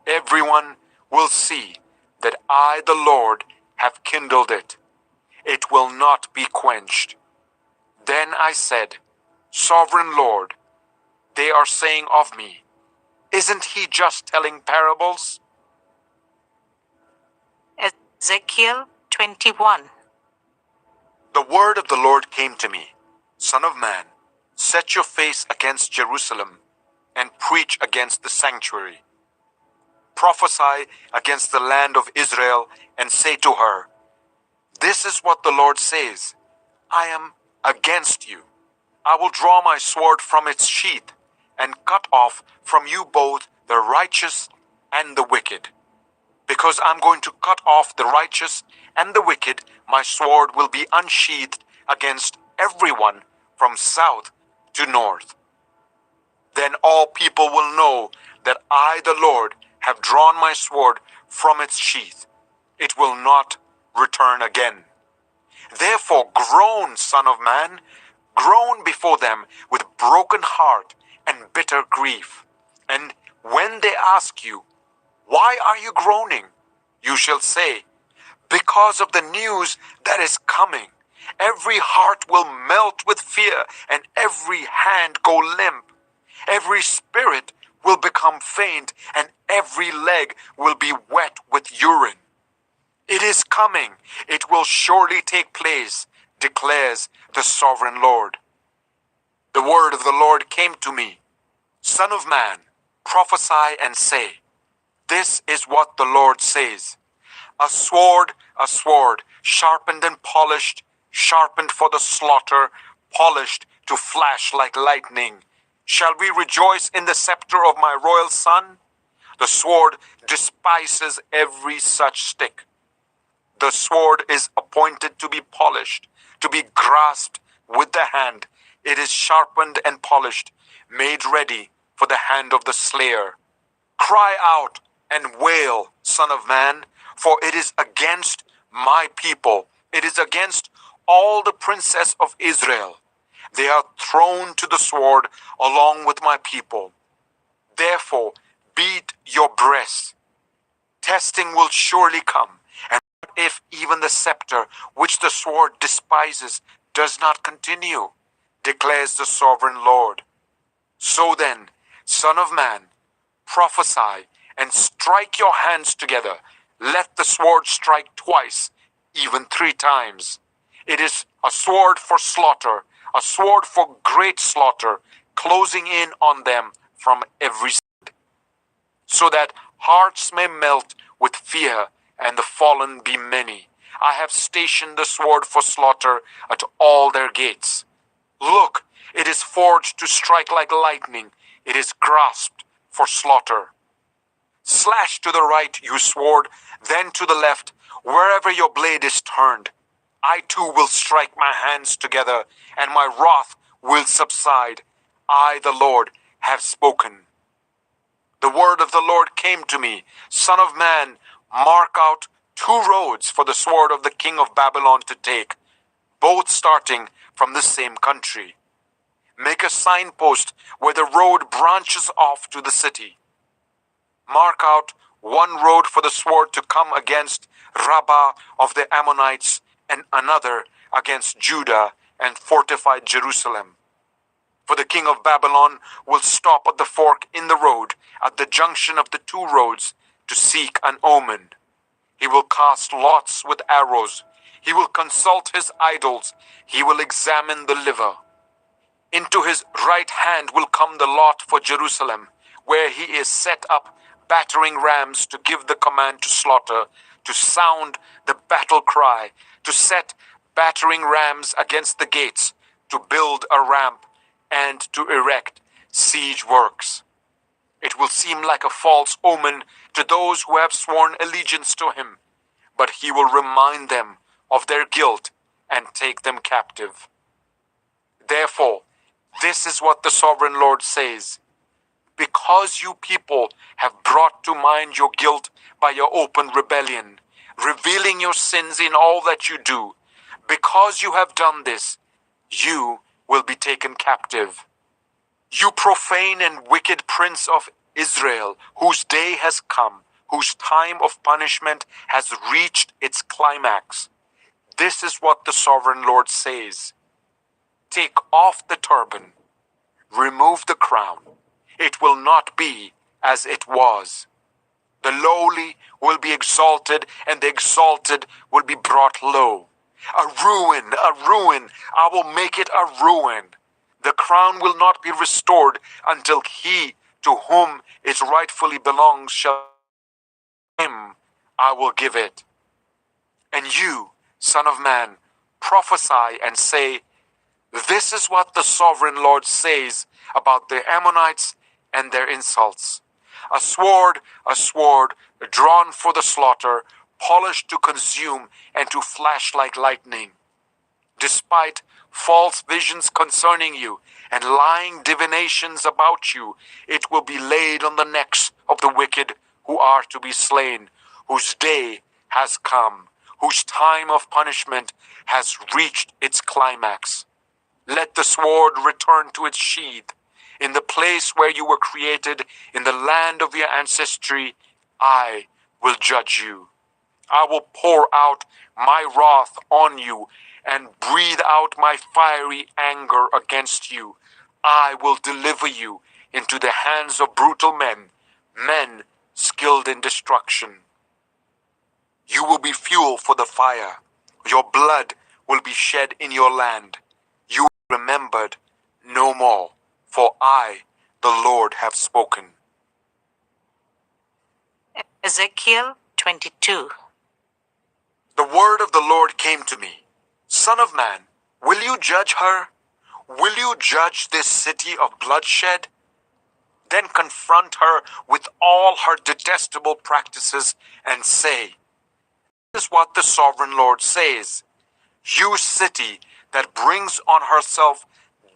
Everyone will see that I, the Lord, have kindled it. It will not be quenched. Then I said, Sovereign Lord, they are saying of me, Isn't he just telling parables? Ezekiel 21. The word of the Lord came to me, Son of man, set your face against Jerusalem and preach against the sanctuary. Prophesy against the land of Israel and say to her, this is what the Lord says, I am against you. I will draw my sword from its sheath and cut off from you both the righteous and the wicked. Because I'm going to cut off the righteous and the wicked, my sword will be unsheathed against everyone from south to north. Then all people will know that I, the Lord, have drawn my sword from its sheath. It will not return again. Therefore groan, Son of man, groan before them with broken heart and bitter grief. And when they ask you, why are you groaning? You shall say, because of the news that is coming. Every heart will melt with fear, and every hand go limp. Every spirit will become faint, and every leg will be wet with urine. It is coming. It will surely take place, declares the sovereign Lord. The word of the Lord came to me. Son of man, prophesy and say, this is what the Lord says. A sword, sharpened and polished, sharpened for the slaughter, polished to flash like lightning. Shall we rejoice in the scepter of my royal son? The sword despises every such stick. The sword is appointed to be polished, to be grasped with the hand. It is sharpened and polished, made ready for the hand of the slayer. Cry out and wail, Son of man, for it is against my people. It is against all the princes of Israel. They are thrown to the sword along with my people. Therefore, beat your breasts. Testing will surely come. And what if even the scepter which the sword despises does not continue, declares the sovereign Lord. So then, Son of man, prophesy and strike your hands together. Let the sword strike twice, even 3 times. It is a sword for slaughter, a sword for great slaughter, closing in on them from every side, so that hearts may melt with fear and the fallen be many. I have stationed the sword for slaughter at all their gates. Look, it is forged to strike like lightning. It is grasped for slaughter. Slash to the right, you sword, then to the left, wherever your blade is turned. I too will strike my hands together, and my wrath will subside. I, the Lord, have spoken. The word of the Lord came to me, Son of man, mark out 2 roads for the sword of the king of Babylon to take, both starting from the same country. Make a signpost where the road branches off to the city. Mark out 1 road for the sword to come against Rabbah of the Ammonites, and another against Judah and fortified Jerusalem. For the king of Babylon will stop at the fork in the road, at the junction of the 2 roads, to seek an omen. He will cast lots with arrows. He will consult his idols. He will examine the liver. Into his right hand will come the lot for Jerusalem, where he is set up battering rams to give the command to slaughter, to sound the battle cry, to set battering rams against the gates, to build a ramp, and to erect siege works. It will seem like a false omen to those who have sworn allegiance to him, but he will remind them of their guilt and take them captive. Therefore, this is what the sovereign Lord says. Because you people have brought to mind your guilt by your open rebellion, revealing your sins in all that you do, because you have done this, you will be taken captive. You profane and wicked prince of Israel, whose day has come, whose time of punishment has reached its climax. This is what the sovereign Lord says. Take off the turban, remove the crown. It will not be as it was. The lowly will be exalted, and the exalted will be brought low. A ruin, I will make it a ruin. The crown will not be restored until he to whom it rightfully belongs shall him I will give it. And you, Son of Man, prophesy and say, this is what the sovereign Lord says about the Ammonites and their insults. A sword, drawn for the slaughter, polished to consume and to flash like lightning. Despite false visions concerning you and lying divinations about you, it will be laid on the necks of the wicked who are to be slain, whose day has come, whose time of punishment has reached its climax. Let the sword return to its sheath. In the place where you were created, in the land of your ancestry, I will judge you. I will pour out my wrath on you and breathe out my fiery anger against you. I will deliver you into the hands of brutal men, men skilled in destruction. You will be fuel for the fire. Your blood will be shed in your land. You will be remembered no more, for I, the Lord, have spoken. Ezekiel 22. The word of the Lord came to me. Son of man, will you judge her? Will you judge this city of bloodshed? Then confront her with all her detestable practices and say, this is what the sovereign Lord says. You city that brings on herself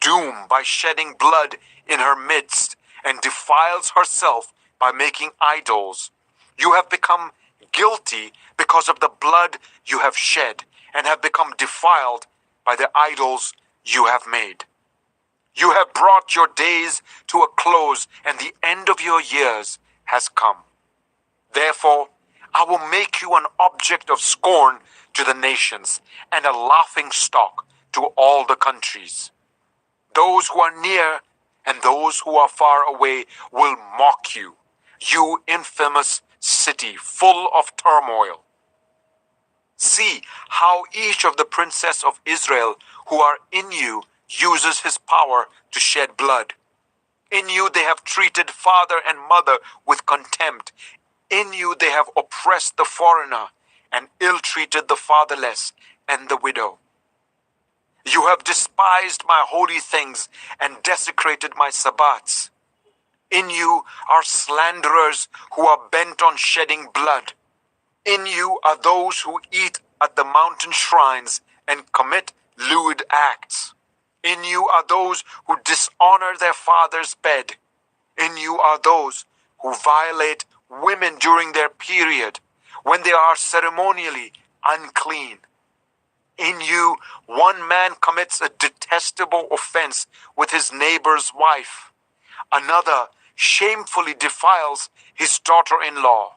doom by shedding blood in her midst and defiles herself by making idols. You have become guilty because of the blood you have shed and have become defiled by the idols you have made. You have brought your days to a close, and the end of your years has come. Therefore, I will make you an object of scorn to the nations and a laughing stock to all the countries. Those who are near and those who are far away will mock you, you infamous city full of turmoil. See how each of the princes of Israel who are in you uses his power to shed blood. In you they have treated father and mother with contempt. In you they have oppressed the foreigner and ill-treated the fatherless and the widow. You have despised my holy things and desecrated my Sabbats. In you are slanderers who are bent on shedding blood. In you are those who eat at the mountain shrines and commit lewd acts. In you are those who dishonor their father's bed. In you are those who violate women during their period, when they are ceremonially unclean. In you, one man commits a detestable offense with his neighbor's wife. Another shamefully defiles his daughter-in-law,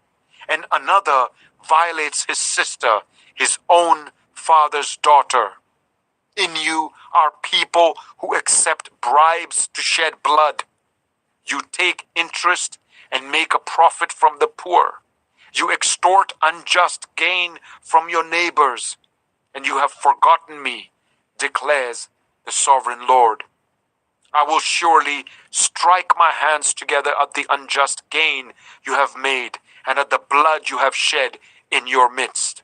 and another violates his sister, his own father's daughter. In you are people who accept bribes to shed blood. You take interest and make a profit from the poor. You extort unjust gain from your neighbors, and you have forgotten me, declares the sovereign Lord. I will surely strike my hands together at the unjust gain you have made and at the blood you have shed in your midst.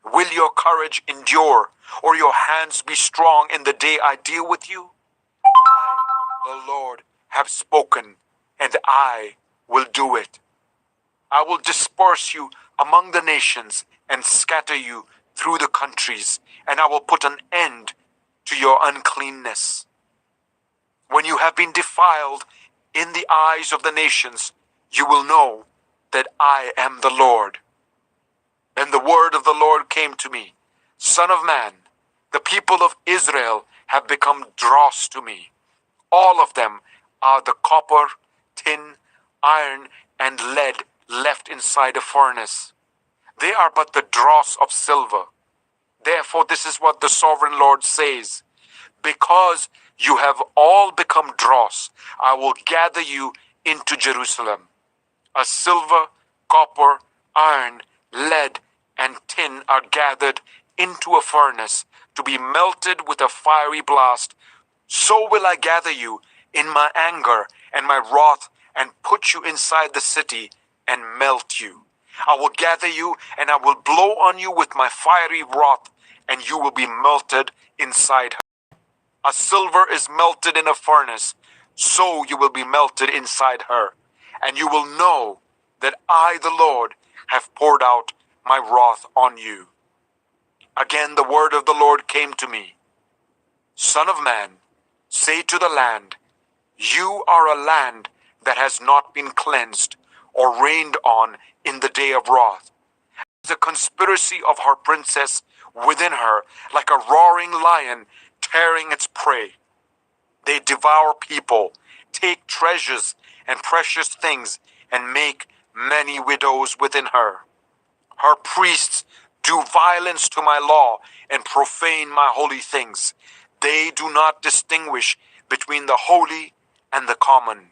Will your courage endure, or your hands be strong in the day I deal with you? I, the Lord, have spoken, and I will do it. I will disperse you among the nations and scatter you through the countries, and I will put an end to your uncleanness. When you have been defiled in the eyes of the nations, you will know that I am the Lord. Then the word of the Lord came to me, Son of man, the people of Israel have become dross to me. All of them are the copper, tin, iron, and lead left inside a furnace. They are but the dross of silver. Therefore, this is what the sovereign Lord says. Because you have all become dross, I will gather you into Jerusalem. As silver, copper, iron, lead, and tin are gathered into a furnace to be melted with a fiery blast, so will I gather you in my anger and my wrath and put you inside the city and melt you. I will gather you and I will blow on you with my fiery wrath, and you will be melted inside her. As silver is melted in a furnace, so you will be melted inside her, and you will know that I, the Lord, have poured out my wrath on you. Again the word of the Lord came to me. Son of man, say to the land, you are a land that has not been cleansed or rained on in the day of wrath. The conspiracy of her princess within her, like a roaring lion tearing its prey. They devour people, take treasures and precious things, and make many widows within her. Her priests do violence to my law and profane my holy things. They do not distinguish between the holy and the common.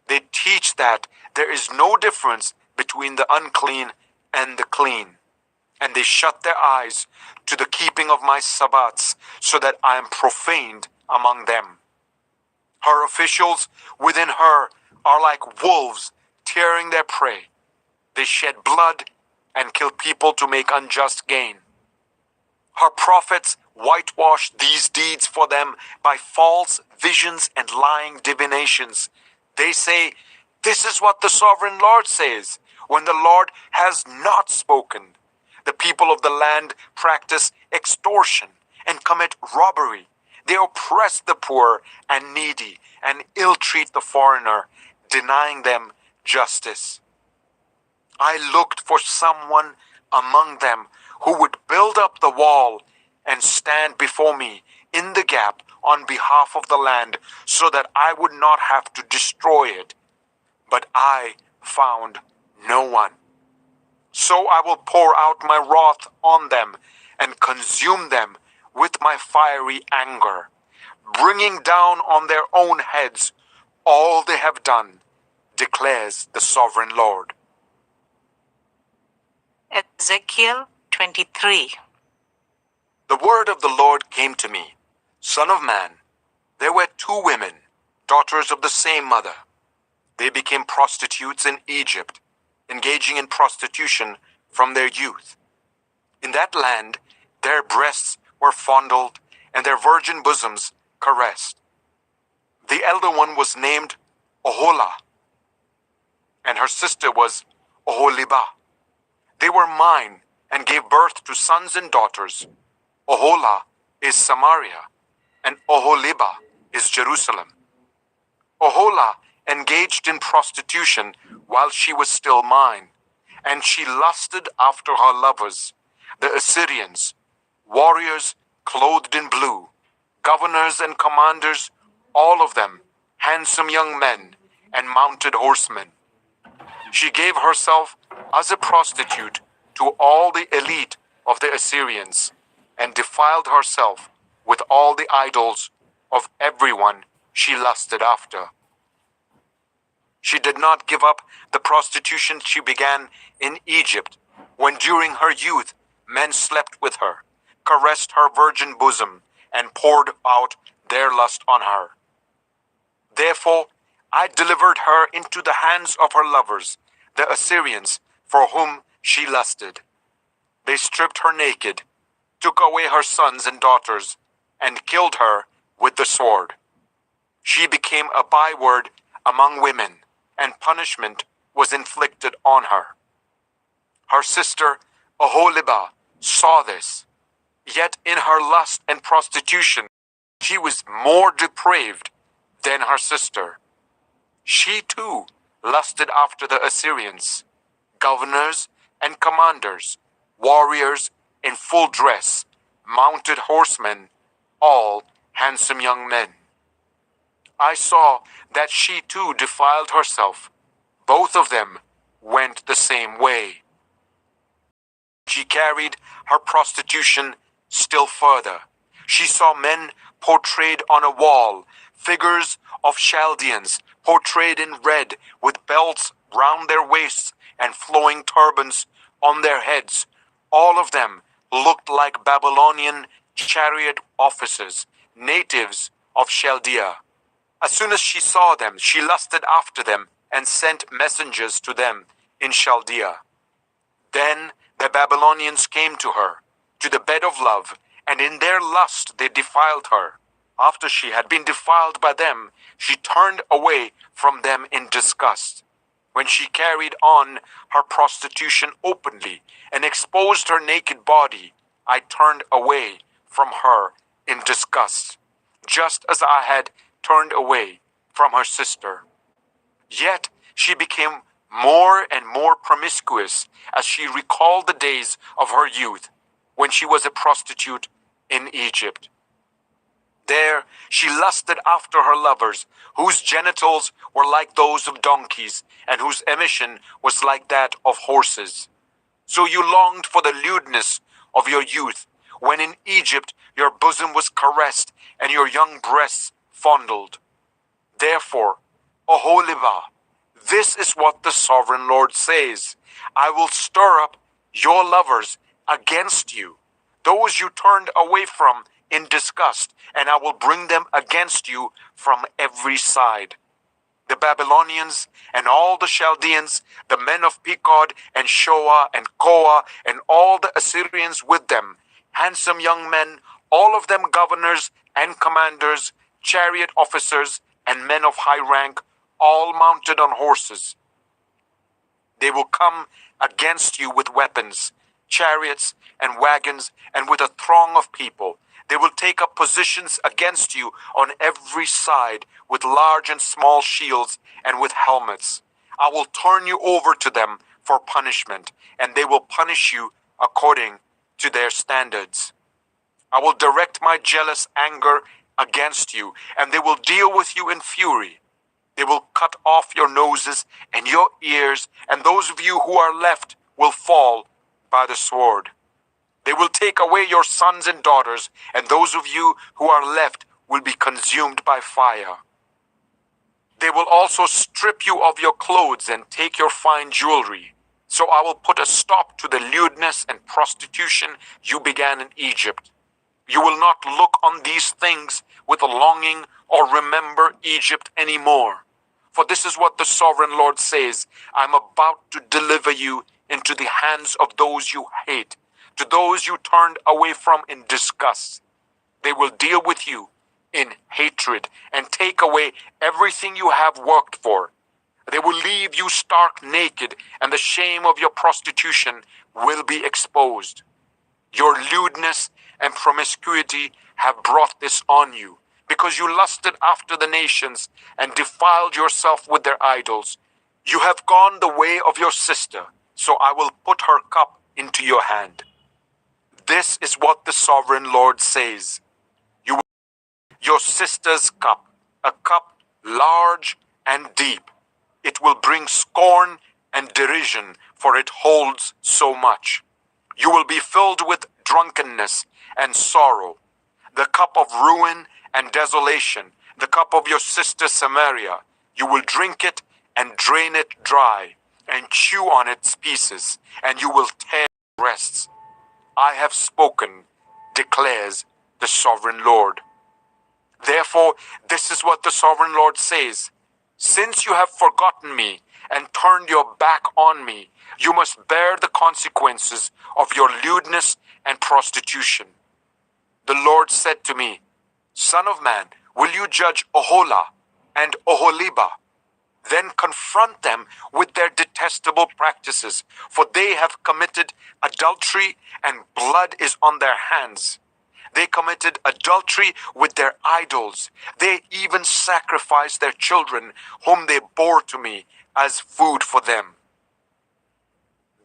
They teach that there is no difference between the unclean and the clean. And they shut their eyes to the keeping of my Sabbats, so that I am profaned among them. Her officials within her are like wolves tearing their prey. They shed blood and kill people to make unjust gain. Her prophets whitewash these deeds for them by false visions and lying divinations. They say, this is what the sovereign Lord says, when the Lord has not spoken. The people of the land practice extortion and commit robbery. They oppress the poor and needy and ill-treat the foreigner, denying them justice. I looked for someone among them who would build up the wall and stand before me in the gap on behalf of the land, so that I would not have to destroy it. But I found no one. So I will pour out my wrath on them and consume them with my fiery anger, bringing down on their own heads all they have done, declares the sovereign Lord. Ezekiel 23. The word of the Lord came to me. Son of man, there were two women, daughters of the same mother. They became prostitutes in Egypt, engaging in prostitution from their youth. In that land, their breasts were fondled and their virgin bosoms caressed. The elder one was named Oholah, and her sister was Oholibah. They were mine and gave birth to sons and daughters. Oholah is Samaria, and Oholibah is Jerusalem. Oholah engaged in prostitution while she was still mine, and she lusted after her lovers, the Assyrians, warriors clothed in blue, governors and commanders, all of them handsome young men and mounted horsemen. She gave herself as a prostitute to all the elite of the Assyrians, and defiled herself with all the idols of everyone she lusted after. She did not give up the prostitution she began in Egypt, when during her youth men slept with her, caressed her virgin bosom, and poured out their lust on her. Therefore I delivered her into the hands of her lovers, the Assyrians, for whom she lusted. They stripped her naked, took away her sons and daughters, and killed her with the sword. She became a byword among women, and punishment was inflicted on her. Her sister Oholibah saw this, yet in her lust and prostitution she was more depraved than her sister. She too lusted after the Assyrians, governors and commanders, warriors in full dress, mounted horsemen, all handsome young men. I saw that she too defiled herself. Both of them went the same way. She carried her prostitution still further. She saw men portrayed on a wall, figures of Chaldeans, portrayed in red, with belts round their waists and flowing turbans on their heads. All of them looked like Babylonian chariot officers, natives of Chaldea. As soon as she saw them, she lusted after them and sent messengers to them in Chaldea. Then the Babylonians came to her, to the bed of love, and in their lust they defiled her. After she had been defiled by them, she turned away from them in disgust. When she carried on her prostitution openly and exposed her naked body, I turned away from her in disgust, just as I had turned away from her sister. Yet she became more and more promiscuous as she recalled the days of her youth, when she was a prostitute in Egypt. There she lusted after her lovers, whose genitals were like those of donkeys, and whose emission was like that of horses. So you longed for the lewdness of your youth, when in Egypt your bosom was caressed, and your young breasts fondled. Therefore, Oholibah, this is what the Sovereign Lord says: I will stir up your lovers against you, those you turned away from in disgust, and I will bring them against you from every side. The Babylonians and all the Chaldeans, the men of Pekod and Shoah and Koah, and all the Assyrians with them, handsome young men, all of them governors and commanders, chariot officers, and men of high rank, all mounted on horses. They will come against you with weapons, chariots and wagons, and with a throng of people. They will take up positions against you on every side with large and small shields and with helmets. I will turn you over to them for punishment, and they will punish you according to their standards. I will direct my jealous anger against you, and they will deal with you in fury. They will cut off your noses and your ears, and those of you who are left will fall by the sword. They will take away your sons and daughters, and those of you who are left will be consumed by fire. They will also strip you of your clothes and take your fine jewelry. So I will put a stop to the lewdness and prostitution you began in Egypt. You will not look on these things with a longing or remember Egypt anymore. For this is what the Sovereign Lord says: I am about to deliver you into the hands of those you hate, to those you turned away from in disgust. They will deal with you in hatred and take away everything you have worked for. They will leave you stark naked, and the shame of your prostitution will be exposed. Your lewdness and promiscuity have brought this on you, because you lusted after the nations and defiled yourself with their idols. You have gone the way of your sister, so I will put her cup into your hand. This is what the Sovereign Lord says: you will your sister's cup, a cup large and deep. It will bring scorn and derision, for it holds so much. You will be filled with drunkenness and sorrow, the cup of ruin and desolation, the cup of your sister Samaria. You will drink it and drain it dry, and chew on its pieces, and you will tear breasts. I have spoken, declares the Sovereign Lord. Therefore, this is what the Sovereign Lord says: since you have forgotten me and turned your back on me, you must bear the consequences of your lewdness and prostitution. The Lord said to me, Son of man, will you judge Oholah and Oholibah? Then confront them with their detestable practices, for they have committed adultery and blood is on their hands. They committed adultery with their idols. They even sacrificed their children, whom they bore to me, as food for them.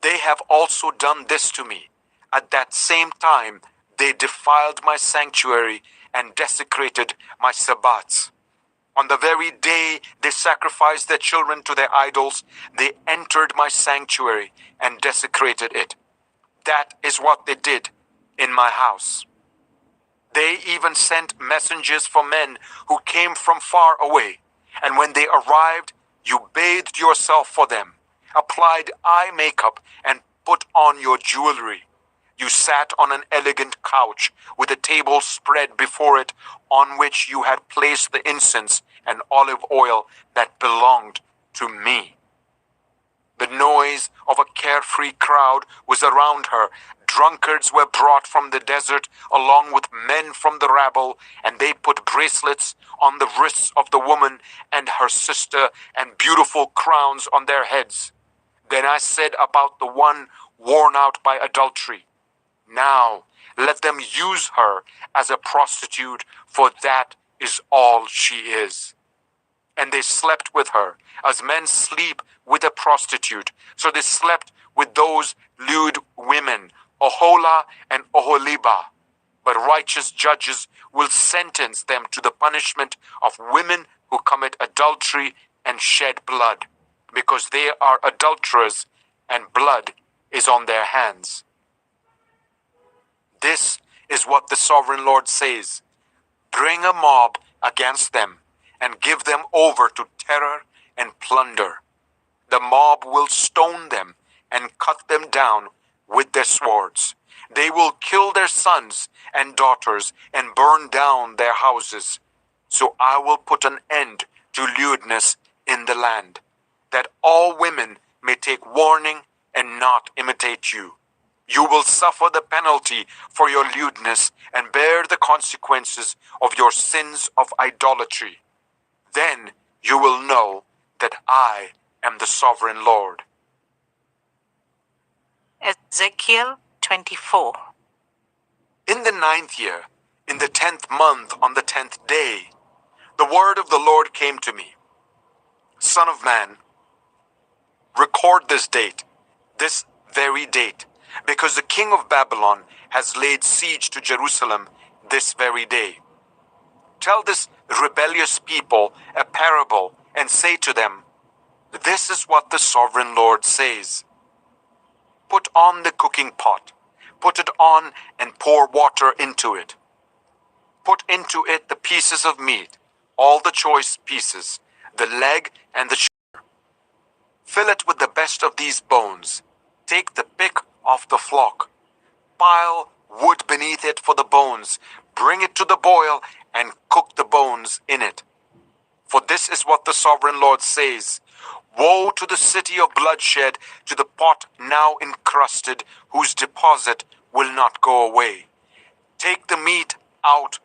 They have also done this to me. At that same time, they defiled my sanctuary and desecrated my Sabbats. On the very day they sacrificed their children to their idols, they entered my sanctuary and desecrated it. That is what they did in my house. They even sent messengers for men who came from far away. And when they arrived, you bathed yourself for them, applied eye makeup, and put on your jewelry. You sat on an elegant couch with a table spread before it, on which you had placed the incense and olive oil that belonged to me. The noise of a carefree crowd was around her. Drunkards were brought from the desert along with men from the rabble, and they put bracelets on the wrists of the woman and her sister and beautiful crowns on their heads. Then I said about the one worn out by adultery, now let them use her as a prostitute, for that is all she is. And they slept with her, as men sleep with a prostitute. So they slept with those lewd women, Oholah and Oholibah. But righteous judges will sentence them to the punishment of women who commit adultery and shed blood, because they are adulterers and blood is on their hands. This is what the sovereign Lord says. Bring a mob against them and give them over to terror and plunder. The mob will stone them and cut them down with their swords. They will kill their sons and daughters and burn down their houses. So I will put an end to lewdness in the land, that all women may take warning and not imitate you. You will suffer the penalty for your lewdness and bear the consequences of your sins of idolatry. Then you will know that I am the sovereign Lord. Ezekiel 24. In the 9th year, in the 10th month, on the 10th day, the word of the Lord came to me. Son of man, record this date, this very date, because the king of Babylon has laid siege to Jerusalem this very day. Tell this rebellious people a parable and say to them, this is what the sovereign Lord says. Put on the cooking pot, put it on and pour water into it. Put into it the pieces of meat, all the choice pieces, the leg and the shoulder. Fill it with the best of these bones. Take the pick off the flock. Pile wood beneath it for the bones. Bring it to the boil and cook the bones in it. For this is what the sovereign Lord says. Woe to the city of bloodshed, to the pot now encrusted, whose deposit will not go away. Take the meat out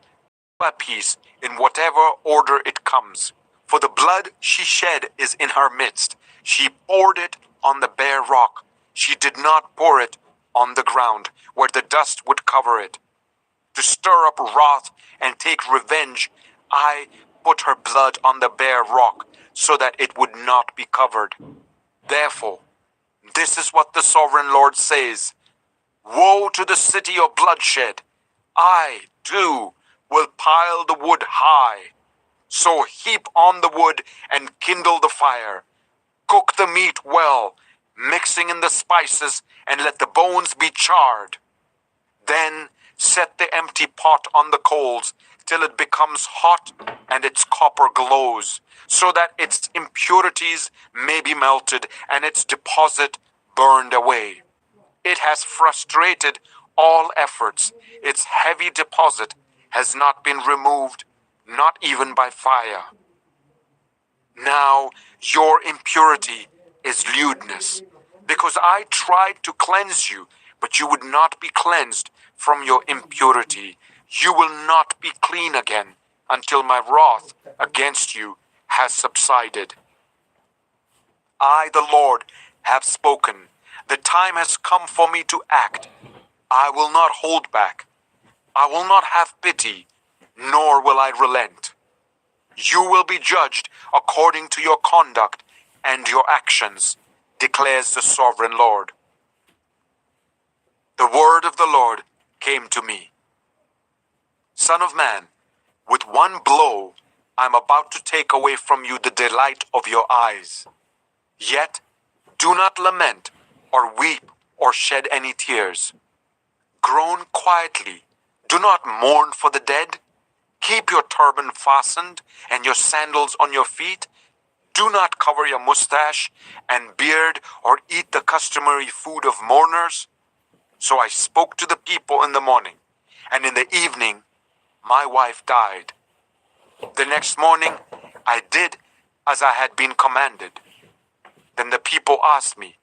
a piece in whatever order it comes. For the blood she shed is in her midst. She poured it on the bare rock. She did not pour it on the ground, where the dust would cover it. To stir up wrath and take revenge, I put her blood on the bare rock, so that it would not be covered. Therefore, this is what the sovereign Lord says. Woe to the city of bloodshed! I, too, will pile the wood high. So heap on the wood and kindle the fire. Cook the meat well, mixing in the spices, and let the bones be charred. Then set the empty pot on the coals till it becomes hot and its copper glows, so that its impurities may be melted and its deposit burned away. It has frustrated all efforts. Its heavy deposit has not been removed, not even by fire. Now your impurity is lewdness, because I tried to cleanse you, but you would not be cleansed from your impurity. You will not be clean again until my wrath against you has subsided. I, the Lord, have spoken. The time has come for me to act. I will not hold back. I will not have pity, nor will I relent. You will be judged according to your conduct and your actions, declares the sovereign Lord. The word of the Lord came to me. Son of man, with one blow, I am about to take away from you the delight of your eyes. Yet, do not lament, or weep, or shed any tears. Groan quietly, Do not mourn for the dead. Keep your turban fastened and your sandals on your feet. Do not cover your mustache and beard or eat the customary food of mourners. So I spoke to the people in the morning, and in the evening my wife died. The next morning I did as I had been commanded. Then the people asked me,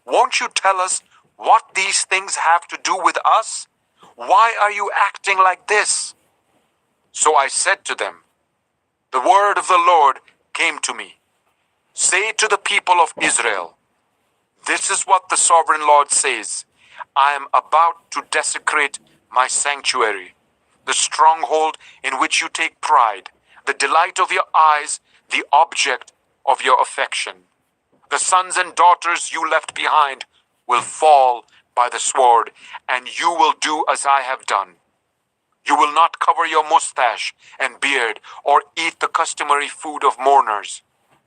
"Won't you tell us what these things have to do with us? Why are you acting like this?" So I said to them, "The word of the Lord came to me. Say to the people of Israel, this is what the sovereign Lord says. I am about to desecrate my sanctuary, the stronghold in which you take pride, the delight of your eyes, the object of your affection. The sons and daughters you left behind will fall by the sword, and you will do as I have done. You will not cover your mustache and beard or eat the customary food of mourners.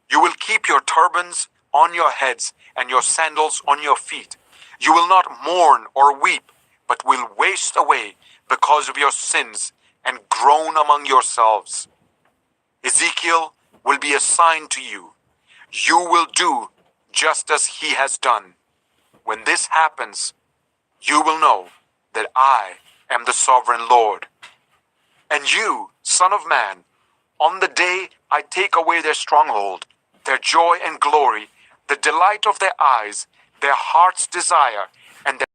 You will keep your turbans on your heads and your sandals on your feet. You will not mourn or weep, but will waste away because of your sins and groan among yourselves. Ezekiel will be a sign to you. You will do just as he has done. When this happens, you will know that I am the sovereign Lord. And you, son of man, on the day I take away their stronghold, their joy and glory, the delight of their eyes, their heart's desire, and their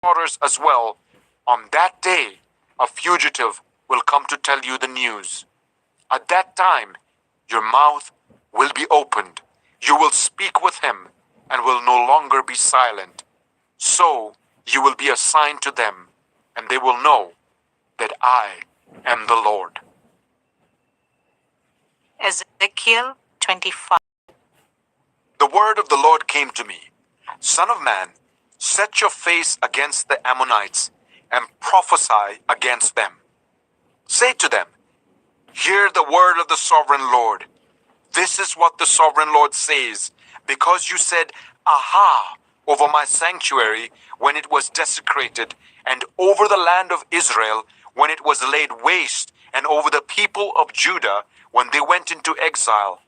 daughters as well, on that day a fugitive will come to tell you the news. At that time your mouth will be opened. You will speak with him and will no longer be silent. So you will be a sign to them, and they will know that I am the Lord. Ezekiel 25. The word of the Lord came to me. Son of man, set your face against the Ammonites and prophesy against them. Say to them, hear the word of the sovereign Lord. This is what the sovereign Lord says, because you said, aha, over my sanctuary when it was desecrated, and over the land of Israel when it was laid waste, and over the people of Judah when they went into exile.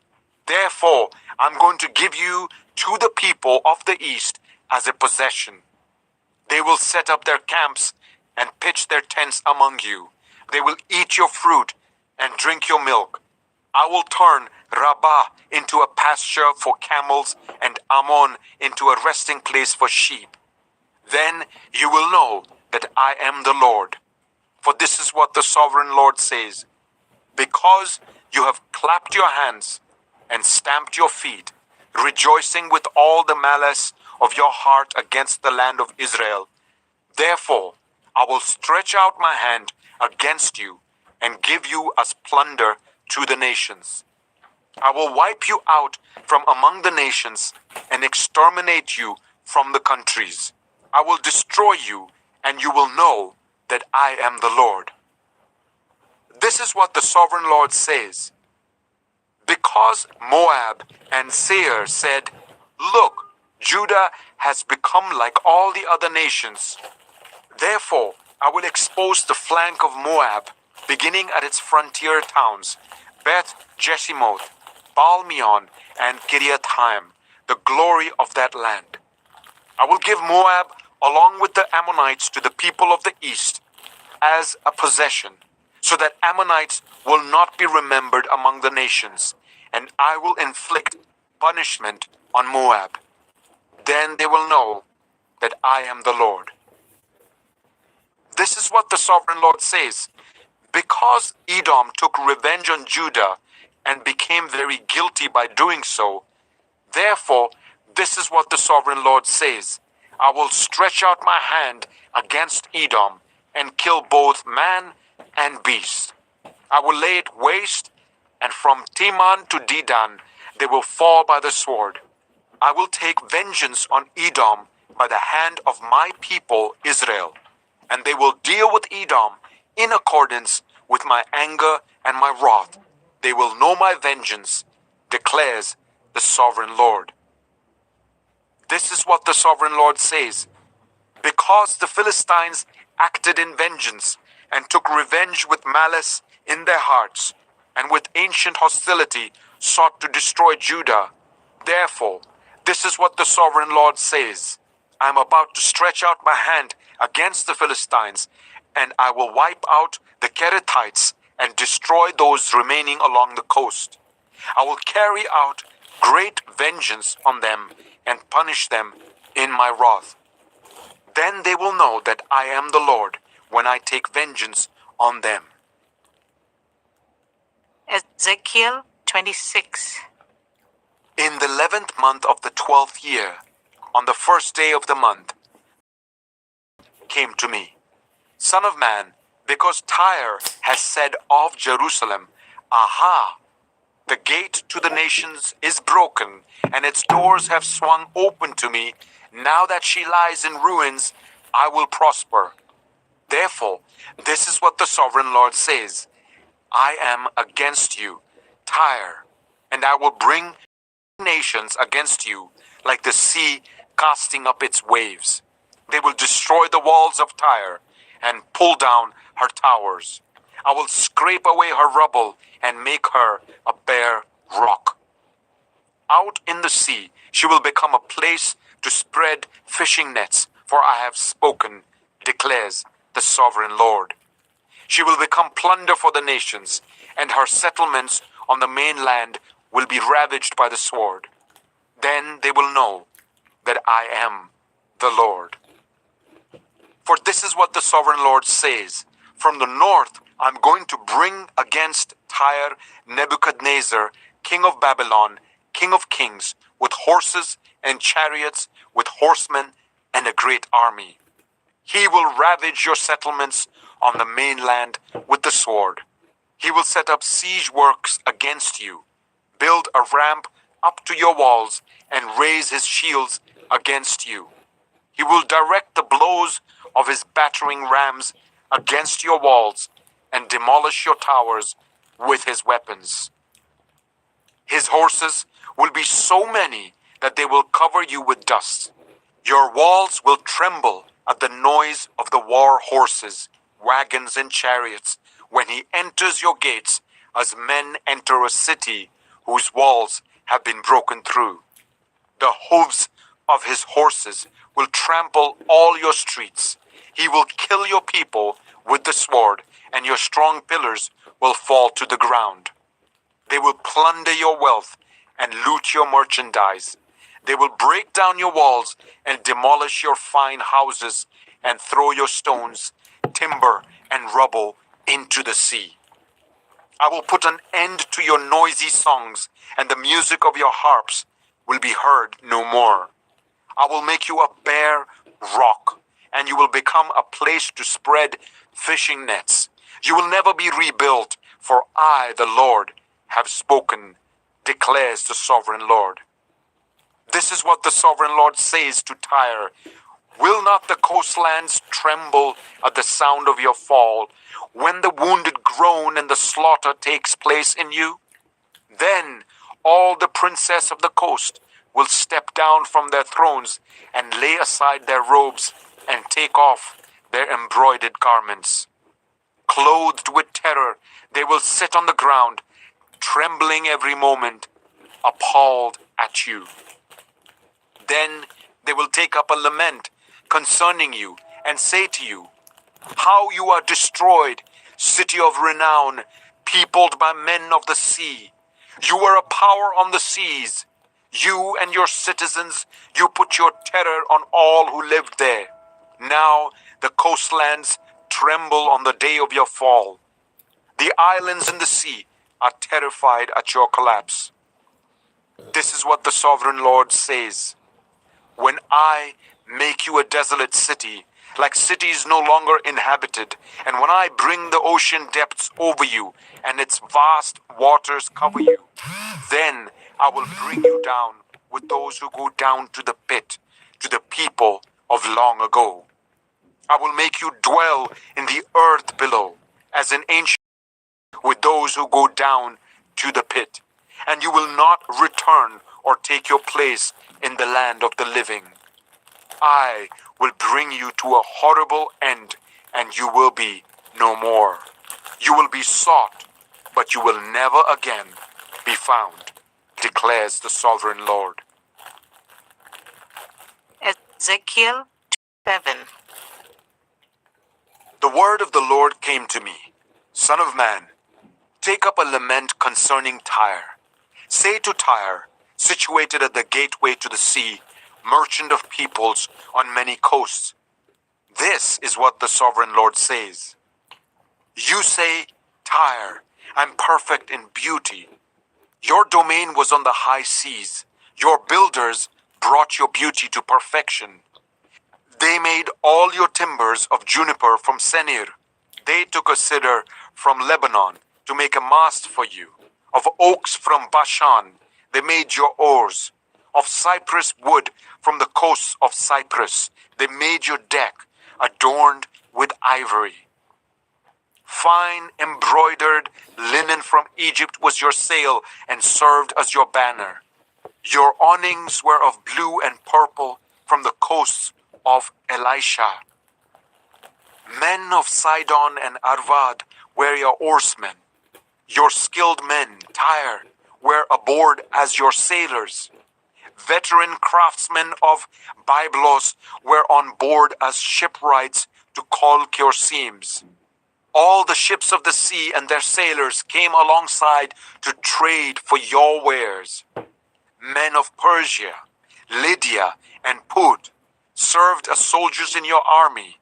Therefore, I'm going to give you to the people of the east as a possession. They will set up their camps and pitch their tents among you. They will eat your fruit and drink your milk. I will turn Rabbah into a pasture for camels and Ammon into a resting place for sheep. Then you will know that I am the Lord. For this is what the sovereign Lord says. Because you have clapped your hands and stamped your feet, rejoicing with all the malice of your heart against the land of Israel, therefore I will stretch out my hand against you and give you as plunder to the nations. I will wipe you out from among the nations and exterminate you from the countries. I will destroy you, and you will know that I am the Lord. This is what the sovereign Lord says. Because Moab and Seir said, look, Judah has become like all the other nations. Therefore, I will expose the flank of Moab, beginning at its frontier towns, Beth Jeshimoth, Baal-meon, and Kiriathaim, the glory of that land. I will give Moab along with the Ammonites to the people of the east as a possession, so that Ammonites will not be remembered among the nations, and I will inflict punishment on Moab. Then they will know that I am the Lord. This is what the sovereign Lord says. Because Edom took revenge on Judah and became very guilty by doing so, therefore, this is what the sovereign Lord says. I will stretch out my hand against Edom and kill both man and beast. I will lay it waste, and from Teman to Dedan they will fall by the sword. I will take vengeance on Edom by the hand of my people Israel, and they will deal with Edom in accordance with my anger and my wrath. They will know my vengeance, declares the sovereign Lord. This is what the sovereign Lord says. Because the Philistines acted in vengeance, and took revenge with malice in their hearts, and with ancient hostility sought to destroy Judah. Therefore, this is what the sovereign Lord says: I am about to stretch out my hand against the Philistines, and I will wipe out the Kerethites and destroy those remaining along the coast. I will carry out great vengeance on them and punish them in my wrath. Then they will know that I am the Lord when I take vengeance on them. Ezekiel 26. In the 11th month of the 12th year, on the first day of the month, came to me, Son of man, because Tyre has said of Jerusalem, Aha! The gate to the nations is broken, and its doors have swung open to me. Now that she lies in ruins, I will prosper. Therefore, this is what the sovereign Lord says: I am against you, Tyre, and I will bring nations against you, like the sea casting up its waves. They will destroy the walls of Tyre and pull down her towers. I will scrape away her rubble and make her a bare rock. Out in the sea she will become a place to spread fishing nets, for I have spoken, declares the sovereign Lord. She will become plunder for the nations, and her settlements on the mainland will be ravaged by the sword. Then they will know that I am the Lord. For this is what the sovereign Lord says: From the north I'm going to bring against Tyre Nebuchadnezzar, king of Babylon, king of kings, with horses and chariots, with horsemen and a great army. He will ravage your settlements on the mainland with the sword. He will set up siege works against you, build a ramp up to your walls, and raise his shields against you. He will direct the blows of his battering rams against your walls and demolish your towers with his weapons. His horses will be so many that they will cover you with dust. Your walls will tremble at the noise of the war horses, wagons, and chariots when he enters your gates, as men enter a city whose walls have been broken through. The hooves of his horses will trample all your streets. He will kill your people with the sword, and your strong pillars will fall to the ground. They will plunder your wealth and loot your merchandise. They will break down your walls and demolish your fine houses and throw your stones, timber, and rubble into the sea. I will put an end to your noisy songs, and the music of your harps will be heard no more. I will make you a bare rock, and you will become a place to spread fishing nets. You will never be rebuilt, for I, the Lord, have spoken, declares the sovereign Lord. This is what the sovereign Lord says to Tyre: Will not the coastlands tremble at the sound of your fall, when the wounded groan and the slaughter takes place in you? Then all the princes of the coast will step down from their thrones and lay aside their robes and take off their embroidered garments. Clothed with terror, they will sit on the ground, trembling every moment, appalled at you. Then they will take up a lament concerning you and say to you, How you are destroyed, city of renown, peopled by men of the sea. You were a power on the seas. You and your citizens, you put your terror on all who lived there. Now the coastlands tremble on the day of your fall. The islands in the sea are terrified at your collapse. This is what the sovereign Lord says: When I make you a desolate city, like cities no longer inhabited, and when I bring the ocean depths over you and its vast waters cover you, then I will bring you down with those who go down to the pit, to the people of long ago. I will make you dwell in the earth below, as an ancient, with those who go down to the pit, and you will not return or take your place in the land of the living. I will bring you to a horrible end and you will be no more. You will be sought, but you will never again be found, declares the sovereign Lord. Ezekiel 7. The word of the Lord came to me, Son of man, take up a lament concerning Tyre. Say to Tyre, situated at the gateway to the sea, merchant of peoples on many coasts, this is what the sovereign Lord says. You say, Tyre, I'm perfect in beauty. Your domain was on the high seas. Your builders brought your beauty to perfection. They made all your timbers of juniper from Senir. They took a cedar from Lebanon to make a mast for you. Of oaks from Bashan, they made your oars. Of cypress wood from the coasts of Cyprus, they made your deck, adorned with ivory. Fine embroidered linen from Egypt was your sail and served as your banner. Your awnings were of blue and purple from the coasts of Elisha. Men of Sidon and Arvad were your oarsmen. Your skilled men, Tyre, were aboard as your sailors. Veteran craftsmen of Byblos were on board as shipwrights to caulk your seams. All the ships of the sea and their sailors came alongside to trade for your wares. Men of Persia, Lydia, and Put served as soldiers in your army.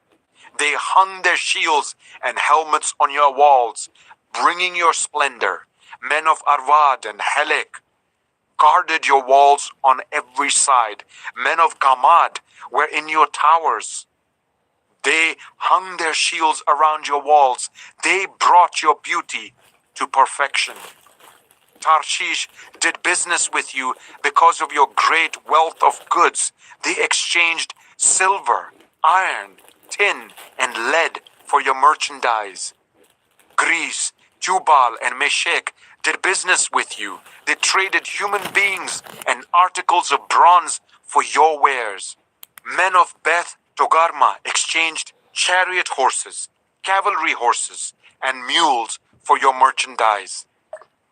They hung their shields and helmets on your walls, bringing your splendor. Men of Arvad and Helek guarded your walls on every side. Men of Gamad were in your towers. They hung their shields around your walls. They brought your beauty to perfection. Tarshish did business with you because of your great wealth of goods. They exchanged silver, iron, tin, and lead for your merchandise. Greece, Tubal, and Meshech did business with you. They traded human beings and articles of bronze for your wares. Men of Beth Togarmah exchanged chariot horses, cavalry horses, and mules for your merchandise.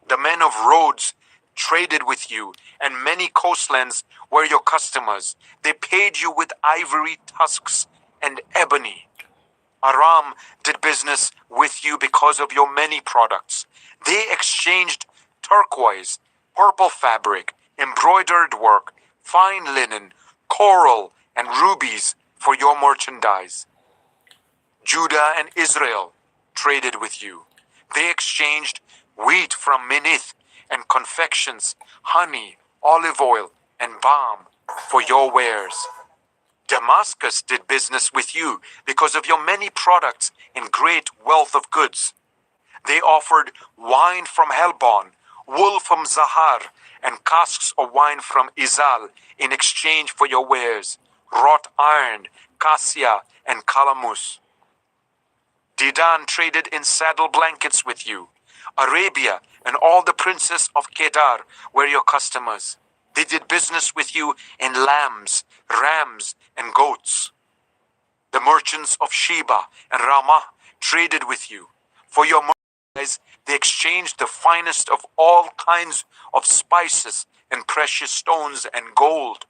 The men of Rhodes traded with you, and many coastlands were your customers. They paid you with ivory tusks and ebony. Aram did business with you because of your many products. They exchanged turquoise, purple fabric, embroidered work, fine linen, coral, and rubies for your merchandise. Judah and Israel traded with you. They exchanged wheat from Minnith and confections, honey, olive oil, and balm for your wares. Damascus did business with you because of your many products and great wealth of goods. They offered wine from Helbon, wool from Zahar, and casks of wine from Izal in exchange for your wares, wrought iron, cassia, and calamus. Dedan traded in saddle blankets with you. Arabia and all the princes of Kedar were your customers. They did business with you in lambs, rams, and goats. The merchants of Sheba and Ramah traded with you. For your merchandise, they exchanged the finest of all kinds of spices and precious stones and gold.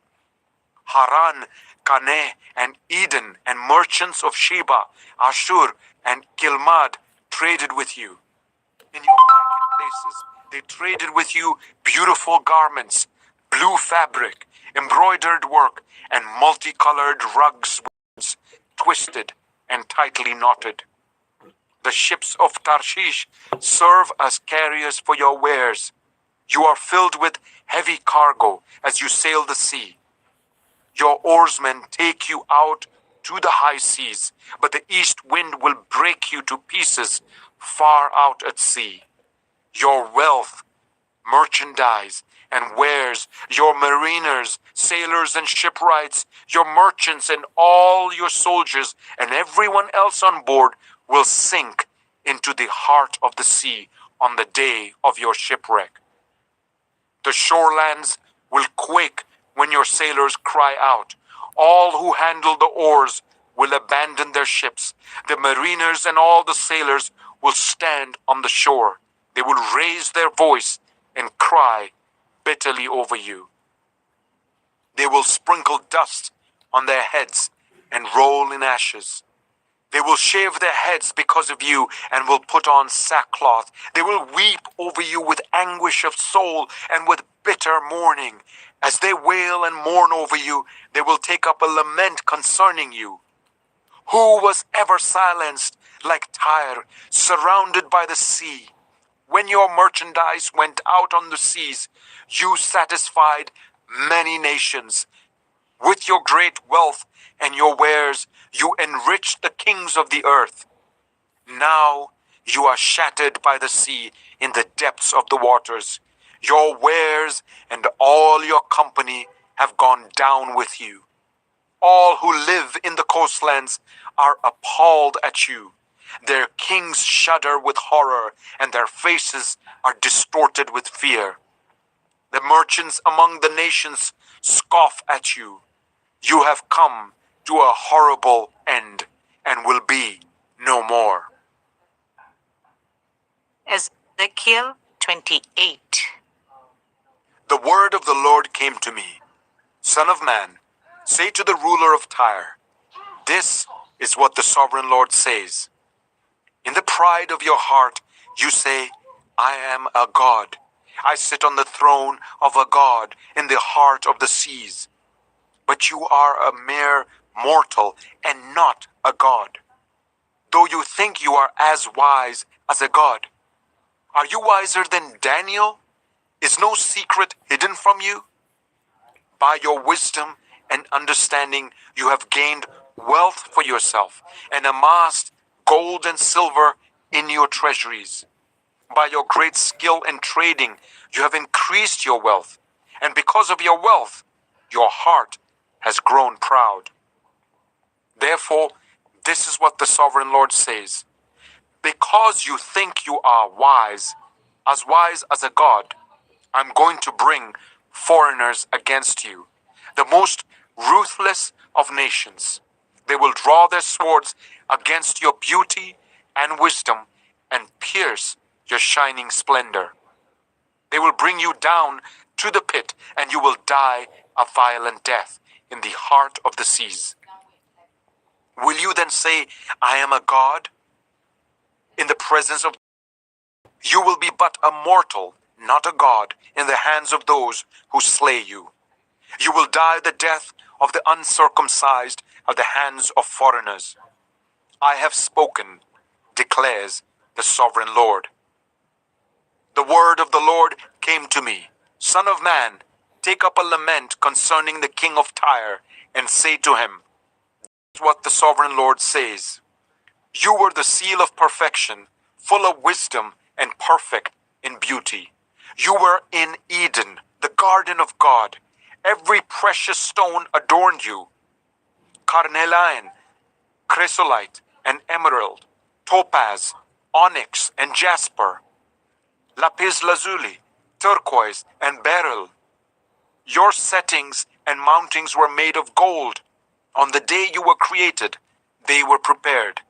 Haran, Caneh, and Eden, and merchants of Sheba, Ashur, and Kilmad traded with you. In your marketplaces, they traded with you beautiful garments, blue fabric, embroidered work, and multicolored rugs, twisted and tightly knotted. The ships of Tarshish serve as carriers for your wares. You are filled with heavy cargo as you sail the sea. Your oarsmen take you out to the high seas, but the east wind will break you to pieces far out at sea. Your wealth, merchandise, and wares, your mariners, sailors, and shipwrights, your merchants, and all your soldiers, and everyone else on board will sink into the heart of the sea on the day of your shipwreck. The shorelands will quake when your sailors cry out. All who handle the oars will abandon their ships. The mariners and all the sailors will stand on the shore. They will raise their voice and cry bitterly over you. They will sprinkle dust on their heads and roll in ashes. They will shave their heads because of you and will put on sackcloth. They will weep over you with anguish of soul and with bitter mourning. As they wail and mourn over you, they will take up a lament concerning you. Who was ever silenced like Tyre, surrounded by the sea? When your merchandise went out on the seas, you satisfied many nations. With your great wealth and your wares, you enriched the kings of the earth. Now you are shattered by the sea in the depths of the waters. Your wares and all your company have gone down with you. All who live in the coastlands are appalled at you. Their kings shudder with horror, and their faces are distorted with fear. The merchants among the nations scoff at you. You have come to a horrible end and will be no more. Ezekiel 28. The word of the Lord came to me. Son of man, say to the ruler of Tyre, this is what the sovereign Lord says. In the pride of your heart, you say, I am a god. I sit on the throne of a god in the heart of the seas. But you are a mere mortal and not a god. Though you think you are as wise as a god. Are you wiser than Daniel? Is no secret hidden from you? By your wisdom and understanding, you have gained wealth for yourself and amassed gold and silver in your treasuries. By your great skill in trading, you have increased your wealth. And because of your wealth, your heart has grown proud. Therefore, this is what the sovereign Lord says. Because you think you are wise as a god, I'm going to bring foreigners against you, the most ruthless of nations. They will draw their swords against your beauty and wisdom and pierce your shining splendor. They will bring you down to the pit, and you will die a violent death in the heart of the seas. Will you then say, I am a god? In the presence of you will be but a mortal, not a god, in the hands of those who slay you. You will die the death of the uncircumcised at the hands of foreigners. I have spoken, declares the sovereign Lord. The word of the Lord came to me. Son of man, take up a lament concerning the king of Tyre, and say to him, this is what the sovereign Lord says. You were the seal of perfection, full of wisdom and perfect in beauty. You were in Eden, the garden of God. Every precious stone adorned you. Carnelian, chrysolite, and emerald, topaz, onyx, and jasper, lapis lazuli, turquoise, and beryl. Your settings and mountings were made of gold. On the day you were created, they were prepared.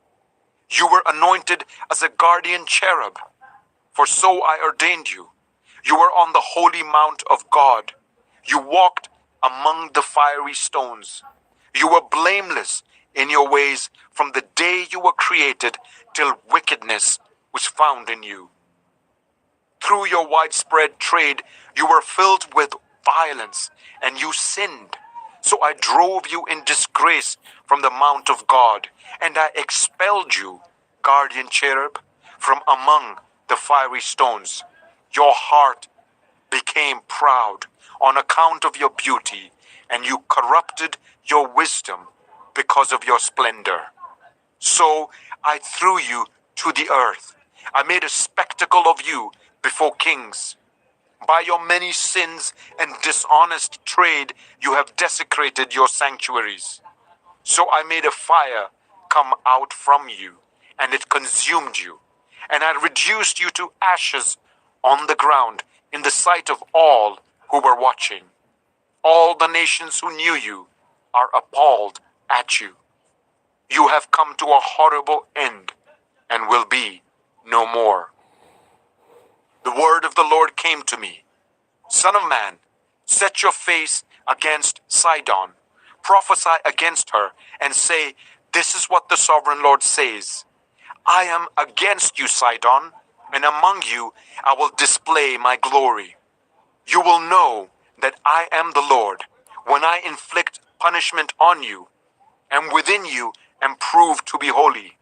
You were anointed as a guardian cherub, for so I ordained you. You were on the holy mount of God. You walked among the fiery stones. You were blameless in your ways from the day you were created till wickedness was found in you. Through your widespread trade, you were filled with violence, and you sinned. So I drove you in disgrace from the mount of God, and I expelled you, guardian cherub, from among the fiery stones. Your heart became proud on account of your beauty, and you corrupted your wisdom because of your splendor. So I threw you to the earth. I made a spectacle of you before kings. By your many sins and dishonest trade, you have desecrated your sanctuaries. So I made a fire come out from you, and it consumed you. And I reduced you to ashes on the ground in the sight of all who were watching. All the nations who knew you are appalled at you. You have come to a horrible end and will be no more. The word of the Lord came to me. Son of man, set your face against Sidon, prophesy against her, and say, this is what the sovereign Lord says. I am against you, Sidon, and among you I will display my glory. You will know that I am the Lord when I inflict punishment on you, and within you am proved to be holy.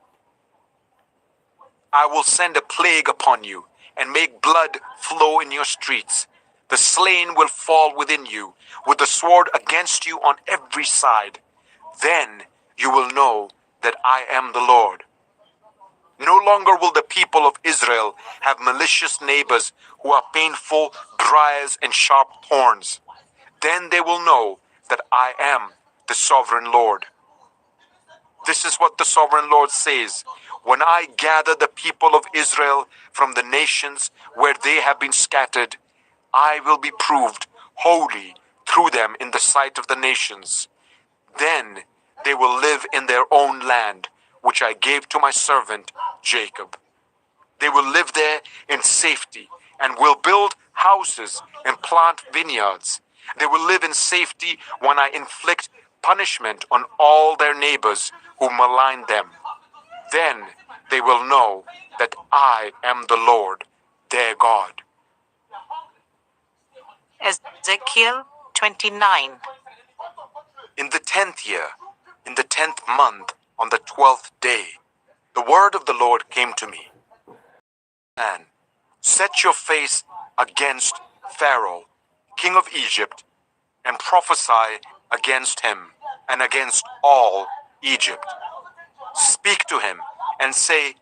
I will send a plague upon you, and make blood flow in your streets. The slain will fall within you, with the sword against you on every side. Then you will know that I am the Lord. No longer will the people of Israel have malicious neighbors who are painful briars and sharp thorns. Then they will know that I am the sovereign Lord. This is what the sovereign Lord says. When I gather the people of Israel from the nations where they have been scattered, I will be proved holy through them in the sight of the nations. Then they will live in their own land, which I gave to my servant Jacob. They will live there in safety and will build houses and plant vineyards. They will live in safety when I inflict punishment on all their neighbors who malign them. Then they will know that I am the Lord, their God. Ezekiel 29. In the 10th year, in the 10th month, on the 12th day, the word of the Lord came to me. Man, set your face against Pharaoh, king of Egypt, and prophesy against him and against all Egypt. Speak to him and say,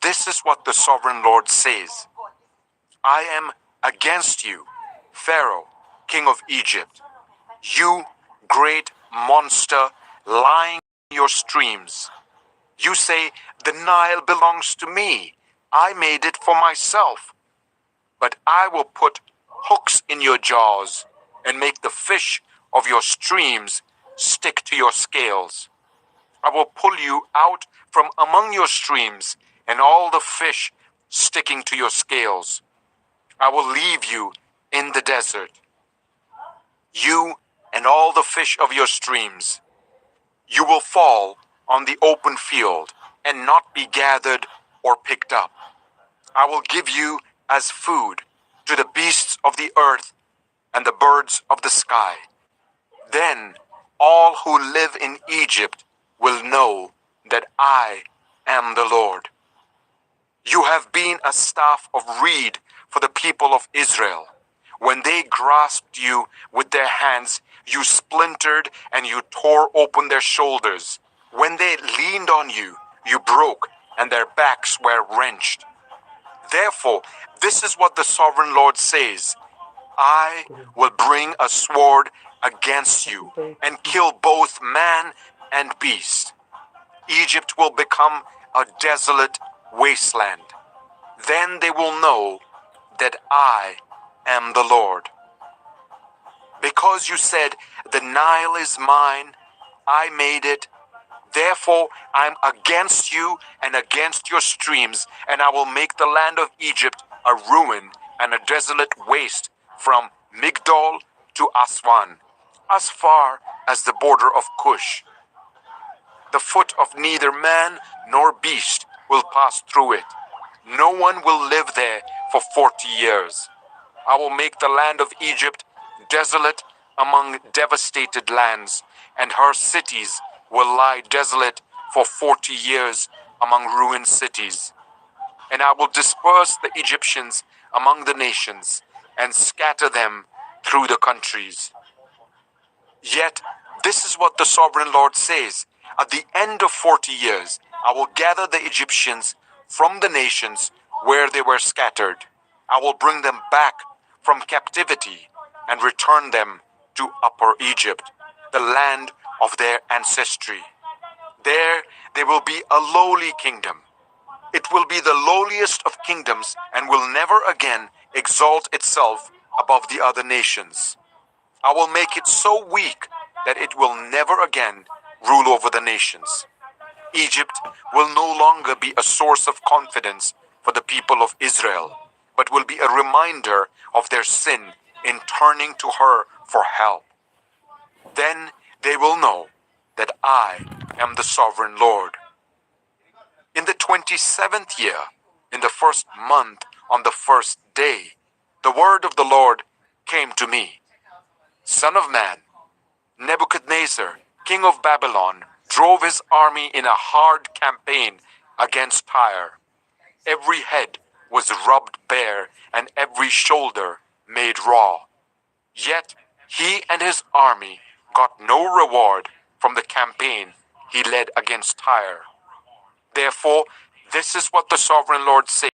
this is what the sovereign Lord says. I am against you, Pharaoh, king of Egypt, you great monster lying in your streams. You say, the Nile belongs to me. I made it for myself. But I will put hooks in your jaws and make the fish of your streams stick to your scales. I will pull you out from among your streams and all the fish sticking to your scales. I will leave you in the desert, you and all the fish of your streams. You will fall on the open field and not be gathered or picked up. I will give you as food to the beasts of the earth and the birds of the sky. Then all who live in Egypt will know that I am the Lord. You have been a staff of reed for the people of Israel. When they grasped you with their hands, you splintered and you tore open their shoulders. When they leaned on you, you broke and their backs were wrenched. Therefore, this is what the sovereign Lord says. I will bring a sword against you and kill both man and beast. Egypt will become a desolate wasteland. Then they will know that I am the Lord. Because you said, the Nile is mine, I made it. Therefore, I am against you and against your streams, and I will make the land of Egypt a ruin and a desolate waste from Migdol to Aswan, as far as the border of Cush. The foot of neither man nor beast will pass through it. No one will live there for 40 years. I will make the land of Egypt desolate among devastated lands, and her cities will lie desolate for 40 years among ruined cities. And I will disperse the Egyptians among the nations and scatter them through the countries. Yet, this is what the sovereign Lord says. At the end of 40 years, I will gather the Egyptians from the nations where they were scattered. I will bring them back from captivity and return them to Upper Egypt, the land of their ancestry. There they will be a lowly kingdom. It will be the lowliest of kingdoms and will never again exalt itself above the other nations. I will make it so weak that it will never again rule over the nations. Egypt will no longer be a source of confidence for the people of Israel, but will be a reminder of their sin in turning to her for help. Then they will know that I am the sovereign Lord. In the 27th year, in the first month, on the first day, the word of the Lord came to me. Son of man, Nebuchadnezzar, king of Babylon, drove his army in a hard campaign against Tyre. Every head was rubbed bare and every shoulder made raw. Yet he and his army got no reward from the campaign he led against Tyre. Therefore, this is what the sovereign Lord says.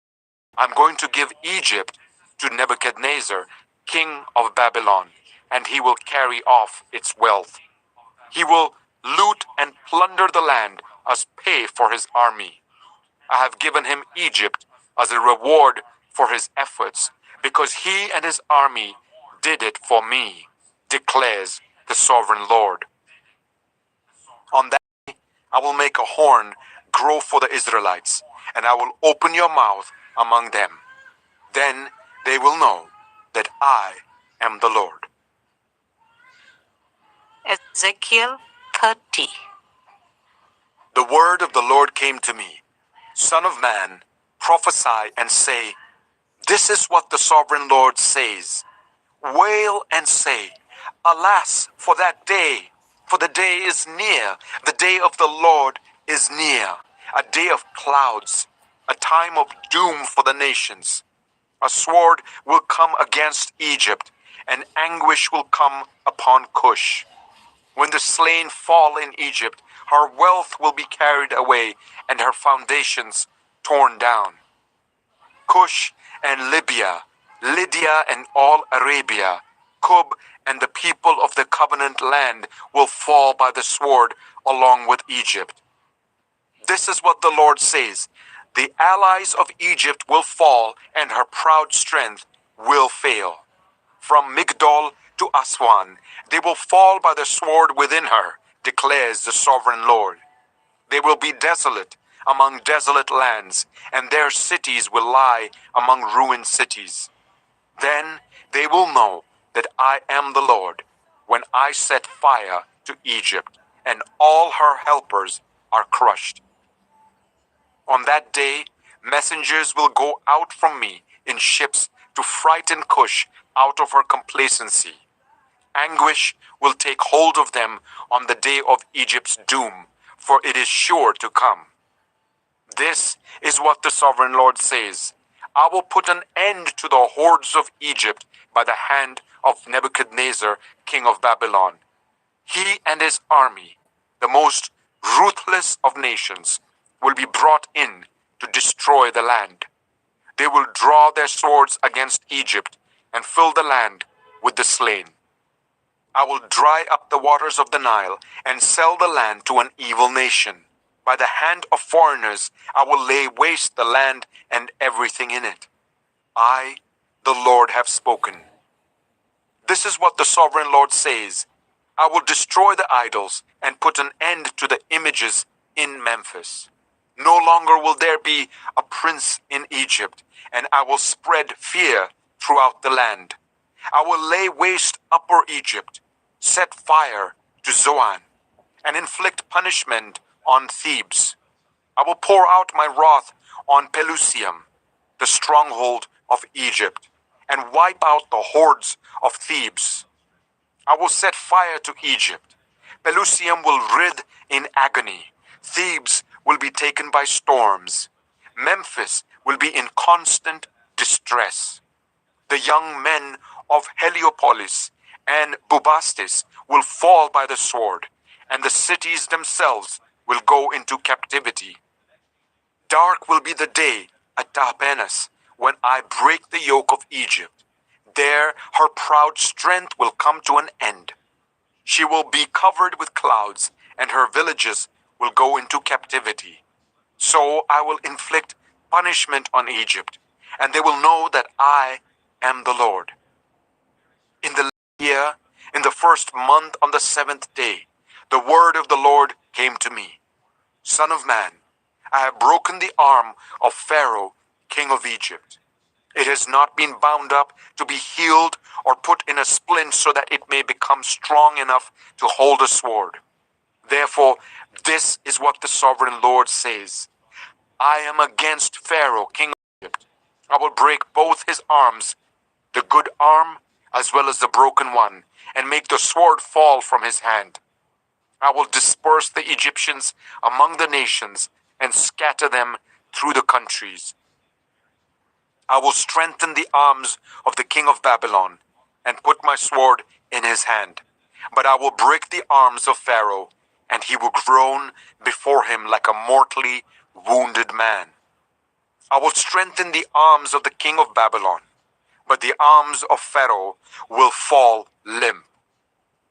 I'm going to give Egypt to Nebuchadnezzar, king of Babylon, and he will carry off its wealth. He will loot and plunder the land as pay for his army. I have given him Egypt as a reward for his efforts, because he and his army did it for me, declares the sovereign Lord. On that day, I will make a horn grow for the Israelites, and I will open your mouth among them. Then they will know that I am the Lord. Ezekiel 30. The word of the Lord came to me. Son of man, prophesy and say, this is what the sovereign Lord says. Wail and say, alas for that day, for the day is near, the day of the Lord is near, a day of clouds, a time of doom for the nations. A sword will come against Egypt, and anguish will come upon Cush. When the slain fall in Egypt, her wealth will be carried away, and her foundations torn down. Cush and Libya, Lydia and all Arabia, Cub and the people of the covenant land will fall by the sword along with Egypt. This is what the Lord says. The allies of Egypt will fall, and her proud strength will fail. From Migdol to Aswan, they will fall by the sword within her, declares the sovereign Lord. They will be desolate among desolate lands, and their cities will lie among ruined cities. Then they will know that I am the Lord, when I set fire to Egypt, and all her helpers are crushed. On that day, messengers will go out from me in ships to frighten Cush out of her complacency. Anguish will take hold of them on the day of Egypt's doom, for it is sure to come. This is what the sovereign Lord says. I will put an end to the hordes of Egypt by the hand of Nebuchadnezzar, king of Babylon. He and his army, the most ruthless of nations, will be brought in to destroy the land. They will draw their swords against Egypt and fill the land with the slain. I will dry up the waters of the Nile and sell the land to an evil nation. By the hand of foreigners, I will lay waste the land and everything in it. I, the Lord, have spoken. This is what the sovereign Lord says. I will destroy the idols and put an end to the images in Memphis. No longer will there be a prince in Egypt, and I will spread fear throughout the land. I will lay waste Upper Egypt, set fire to Zoan, and inflict punishment on Thebes. I will pour out my wrath on Pelusium, the stronghold of Egypt, and wipe out the hordes of Thebes. I will set fire to Egypt. Pelusium will writhe in agony. Thebes will be taken by storms. Memphis will be in constant distress. The young men of Heliopolis and Bubastis will fall by the sword, and the cities themselves will go into captivity. Dark will be the day at Tahapanhes when I break the yoke of Egypt. There her proud strength will come to an end. She will be covered with clouds, and her villages will go into captivity. So I will inflict punishment on Egypt, and they will know that I am the Lord. In the year, in the first month on the 7th day, the word of the Lord came to me. Son of man, I have broken the arm of Pharaoh, king of Egypt. It has not been bound up to be healed or put in a splint so that it may become strong enough to hold a sword. Therefore, this is what the sovereign Lord says. I am against Pharaoh, king of Egypt. I will break both his arms, the good arm as well as the broken one, and make the sword fall from his hand. I will disperse the Egyptians among the nations and scatter them through the countries. I will strengthen the arms of the king of Babylon and put my sword in his hand. But I will break the arms of Pharaoh, and he will groan before him like a mortally wounded man. I will strengthen the arms of the king of Babylon, but the arms of Pharaoh will fall limp.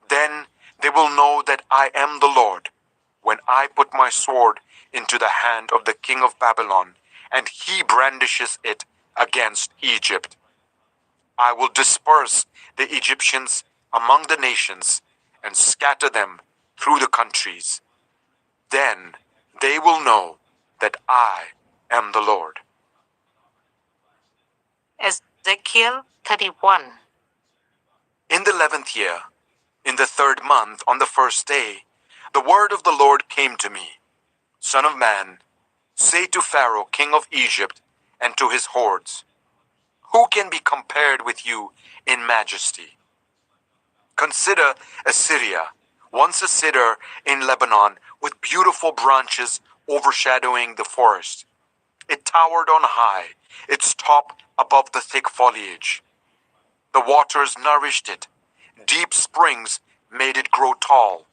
Then they will know that I am the Lord, when I put my sword into the hand of the king of Babylon, and he brandishes it against Egypt. I will disperse the Egyptians among the nations and scatter them through the countries. Then they will know that I am the Lord. Ezekiel 31. In the 11th year, in the 3rd month, on the 1st day, the word of the Lord came to me. Son of man, say to Pharaoh, king of Egypt, and to his hordes, who can be compared with you in majesty? Consider Assyria, once a cedar in Lebanon with beautiful branches overshadowing the forest. It towered on high, its top above the thick foliage. The waters nourished it. Deep springs made it grow tall.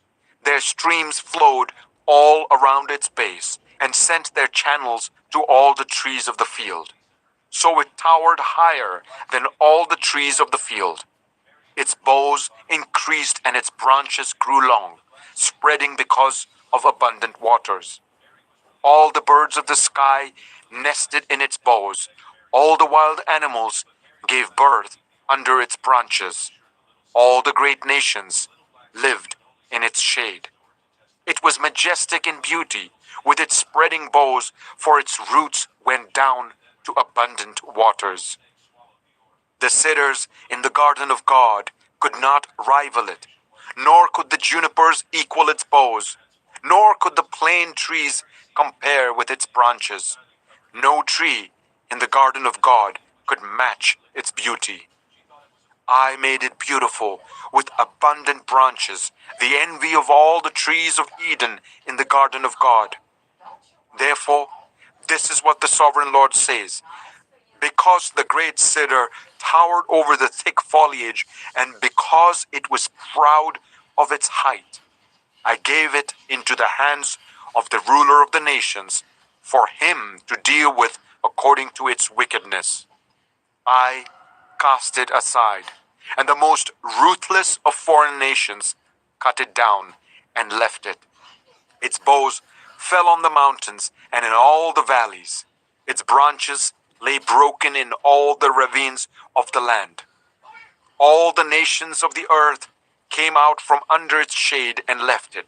Their streams flowed all around its base and sent their channels to all the trees of the field. So it towered higher than all the trees of the field. Its boughs increased and its branches grew long, spreading because of abundant waters. All the birds of the sky nested in its boughs. All the wild animals gave birth under its branches. All the great nations lived in its shade. It was majestic in beauty, with its spreading boughs, for its roots went down to abundant waters. The cedars in the garden of God could not rival it, nor could the junipers equal its boughs, nor could the plane trees compare with its branches. No tree in the garden of God could match its beauty. I made it beautiful with abundant branches, the envy of all the trees of Eden in the garden of God. Therefore, this is what the sovereign Lord says. Because the great cedar towered over the thick foliage, and because it was proud of its height, I gave it into the hands of the ruler of the nations, for him to deal with according to its wickedness. I cast it aside, and the most ruthless of foreign nations cut it down and left it. Its boughs fell on the mountains and in all the valleys. Its branches lay broken in all the ravines of the land. All the nations of the earth came out from under its shade and left it.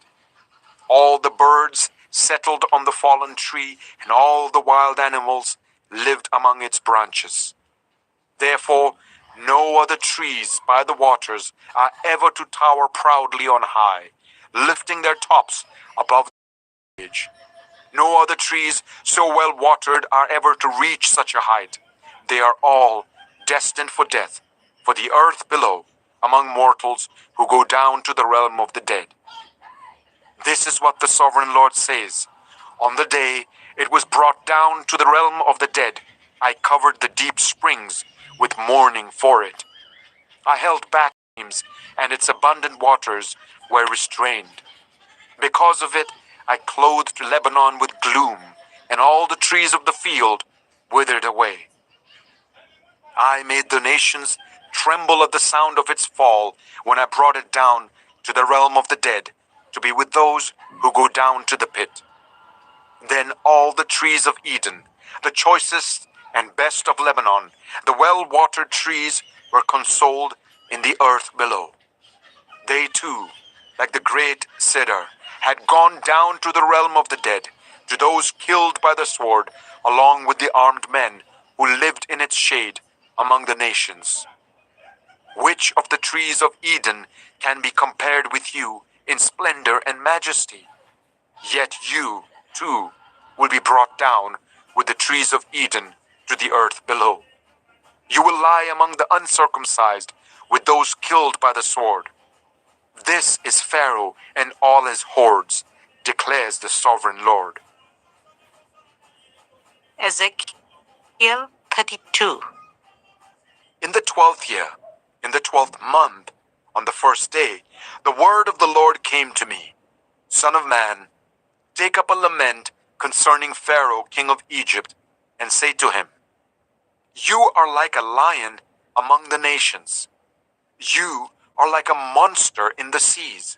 All the birds settled on the fallen tree, and all the wild animals lived among its branches. Therefore, no other trees by the waters are ever to tower proudly on high, lifting their tops above the foliage. No other trees so well watered are ever to reach such a height. They are all destined for death, for the earth below, among mortals who go down to the realm of the dead. This is what the sovereign Lord says. On the day it was brought down to the realm of the dead, I covered the deep springs with mourning for it. I held back streams, and its abundant waters were restrained. Because of it, I clothed Lebanon with gloom, and all the trees of the field withered away. I made the nations tremble at the sound of its fall when I brought it down to the realm of the dead, to be with those who go down to the pit. Then all the trees of Eden, the choicest and best of Lebanon, the well-watered trees, were consoled in the earth below. They too, like the great cedar, had gone down to the realm of the dead. to those killed by the sword, along with the armed men who lived in its shade among the nations. Which of the trees of Eden can be compared with you in splendor and majesty? Yet you, too, will be brought down with the trees of Eden to the earth below. You will lie among the uncircumcised with those killed by the sword. This is Pharaoh and all his hordes, declares the sovereign Lord. Ezekiel 32. In the 12th year, in the 12th month, on the first day, the word of the Lord came to me. Son of man, take up a lament concerning Pharaoh, king of Egypt, and say to him, You are like a lion among the nations. You are like a monster in the seas,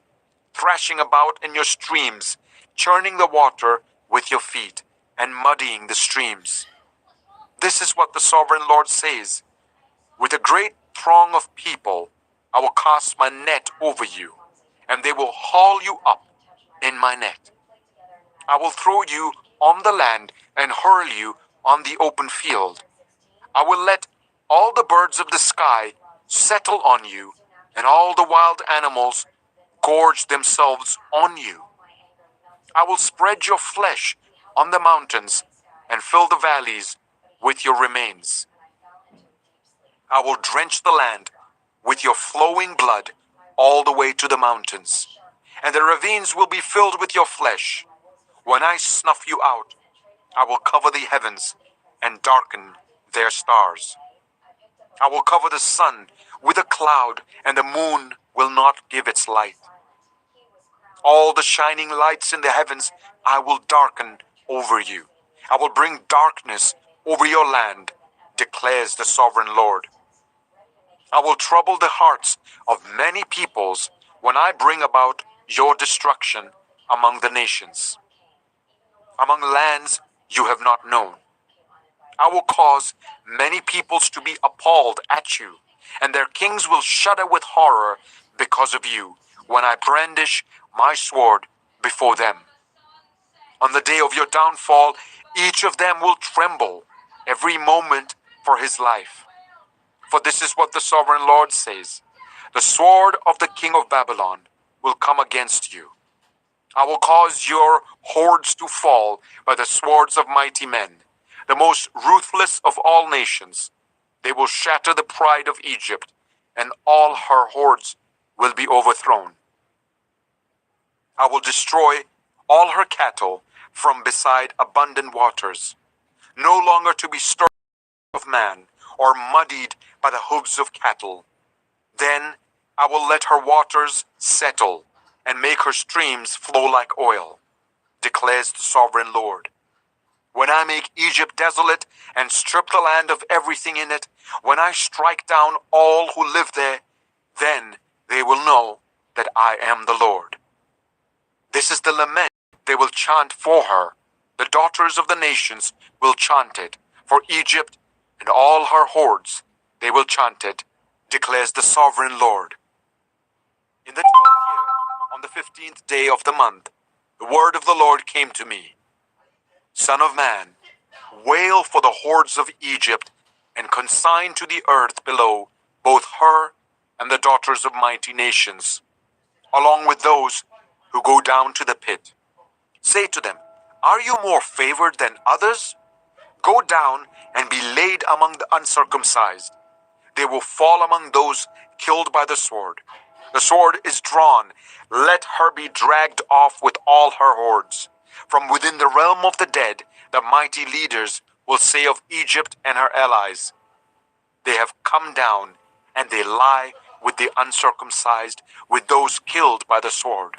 thrashing about in your streams, churning the water with your feet, and muddying the streams. This is what the sovereign Lord says. With a great throng of people, I will cast my net over you, and they will haul you up in my net. I will throw you on the land and hurl you on the open field. I will let all the birds of the sky settle on you, and all the wild animals gorge themselves on you. I will spread your flesh on the mountains and fill the valleys with your remains. I will drench the land with your flowing blood all the way to the mountains, and the ravines will be filled with your flesh. When I snuff you out, I will cover the heavens and darken their stars. I will cover the sun with a cloud, and the moon will not give its light. All the shining lights in the heavens I will darken over you. I will bring darkness over your land, declares the sovereign Lord. I will trouble the hearts of many peoples when I bring about your destruction among the nations, among lands you have not known. I will cause many peoples to be appalled at you, and their kings will shudder with horror because of you when I brandish my sword before them. On the day of your downfall, each of them will tremble every moment for his life. For this is what the sovereign Lord says. The sword of the king of Babylon will come against you. I will cause your hordes to fall by the swords of mighty men, the most ruthless of all nations. They will shatter the pride of Egypt, and all her hordes will be overthrown. I will destroy all her cattle from beside abundant waters, no longer to be stirred of man or muddied by the hooves of cattle. Then I will let her waters settle and make her streams flow like oil, declares the sovereign Lord. When I make Egypt desolate and strip the land of everything in it, when I strike down all who live there, then they will know that I am the Lord. This is the lament they will chant for her. The daughters of the nations will chant it. For Egypt and all her hordes, they will chant it, declares the sovereign Lord. In the 12th year, on the 15th day of the month, the word of the Lord came to me. Son of man, wail for the hordes of Egypt, and consign to the earth below both her and the daughters of mighty nations, along with those who go down to the pit. Say to them, Are you more favored than others? Go down and be laid among the uncircumcised. They will fall among those killed by the sword. The sword is drawn. Let her be dragged off with all her hordes. From within the realm of the dead, the mighty leaders will say of Egypt and her allies, They have come down, and they lie with the uncircumcised, with those killed by the sword.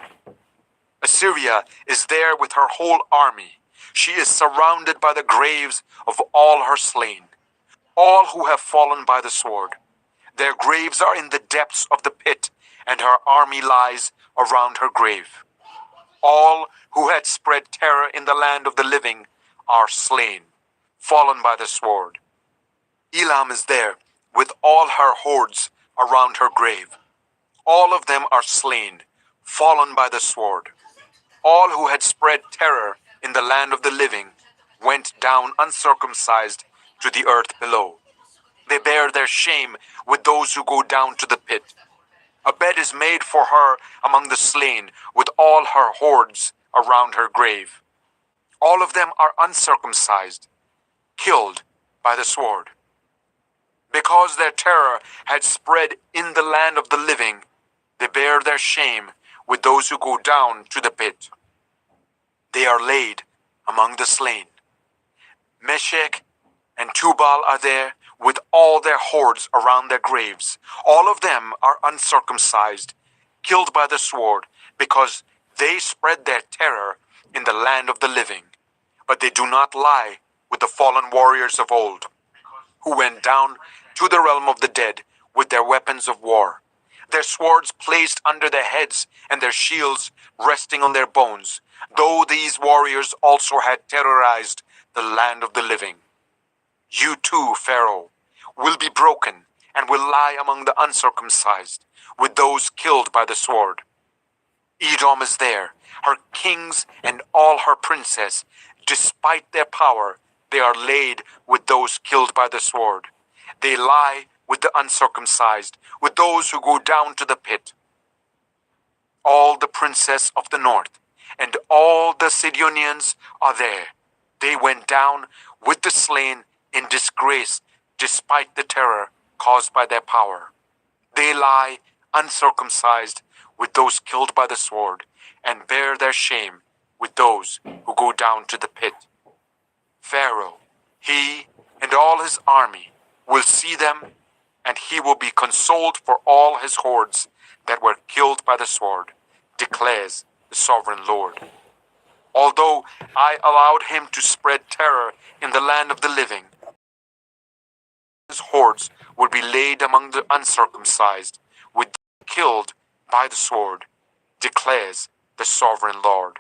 Assyria is there with her whole army. She is surrounded by the graves of all her slain, all who have fallen by the sword. Their graves are in the depths of the pit, and her army lies around her grave. All who had spread terror in the land of the living are slain, fallen by the sword. Elam is there with all her hordes around her grave. All of them are slain, fallen by the sword. All who had spread terror in the land of the living went down uncircumcised to the earth below. They bear their shame with those who go down to the pit. A bed is made for her among the slain, with all her hordes around her grave. All of them are uncircumcised, killed by the sword. Because their terror had spread in the land of the living, they bear their shame with those who go down to the pit. They are laid among the slain. Meshech and Tubal are there with all their hordes around their graves. All of them are uncircumcised, killed by the sword, because they spread their terror in the land of the living. But they do not lie with the fallen warriors of old, who went down to the realm of the dead with their weapons of war, their swords placed under their heads and their shields resting on their bones, though these warriors also had terrorized the land of the living. You too, Pharaoh, will be broken and will lie among the uncircumcised, with those killed by the sword. Edom is there, her kings and all her princes. Despite their power, they are laid with those killed by the sword. They lie with the uncircumcised, with those who go down to the pit. All the princes of the north and all the Sidonians are there. They went down with the slain in disgrace, despite the terror caused by their power. They lie uncircumcised with those killed by the sword, and bear their shame with those who go down to the pit. Pharaoh, he and all his army, will see them, and he will be consoled for all his hordes that were killed by the sword, declares the sovereign Lord. Although I allowed him to spread terror in the land of the living, his hordes will be laid among the uncircumcised, with them killed by the sword, declares the sovereign Lord.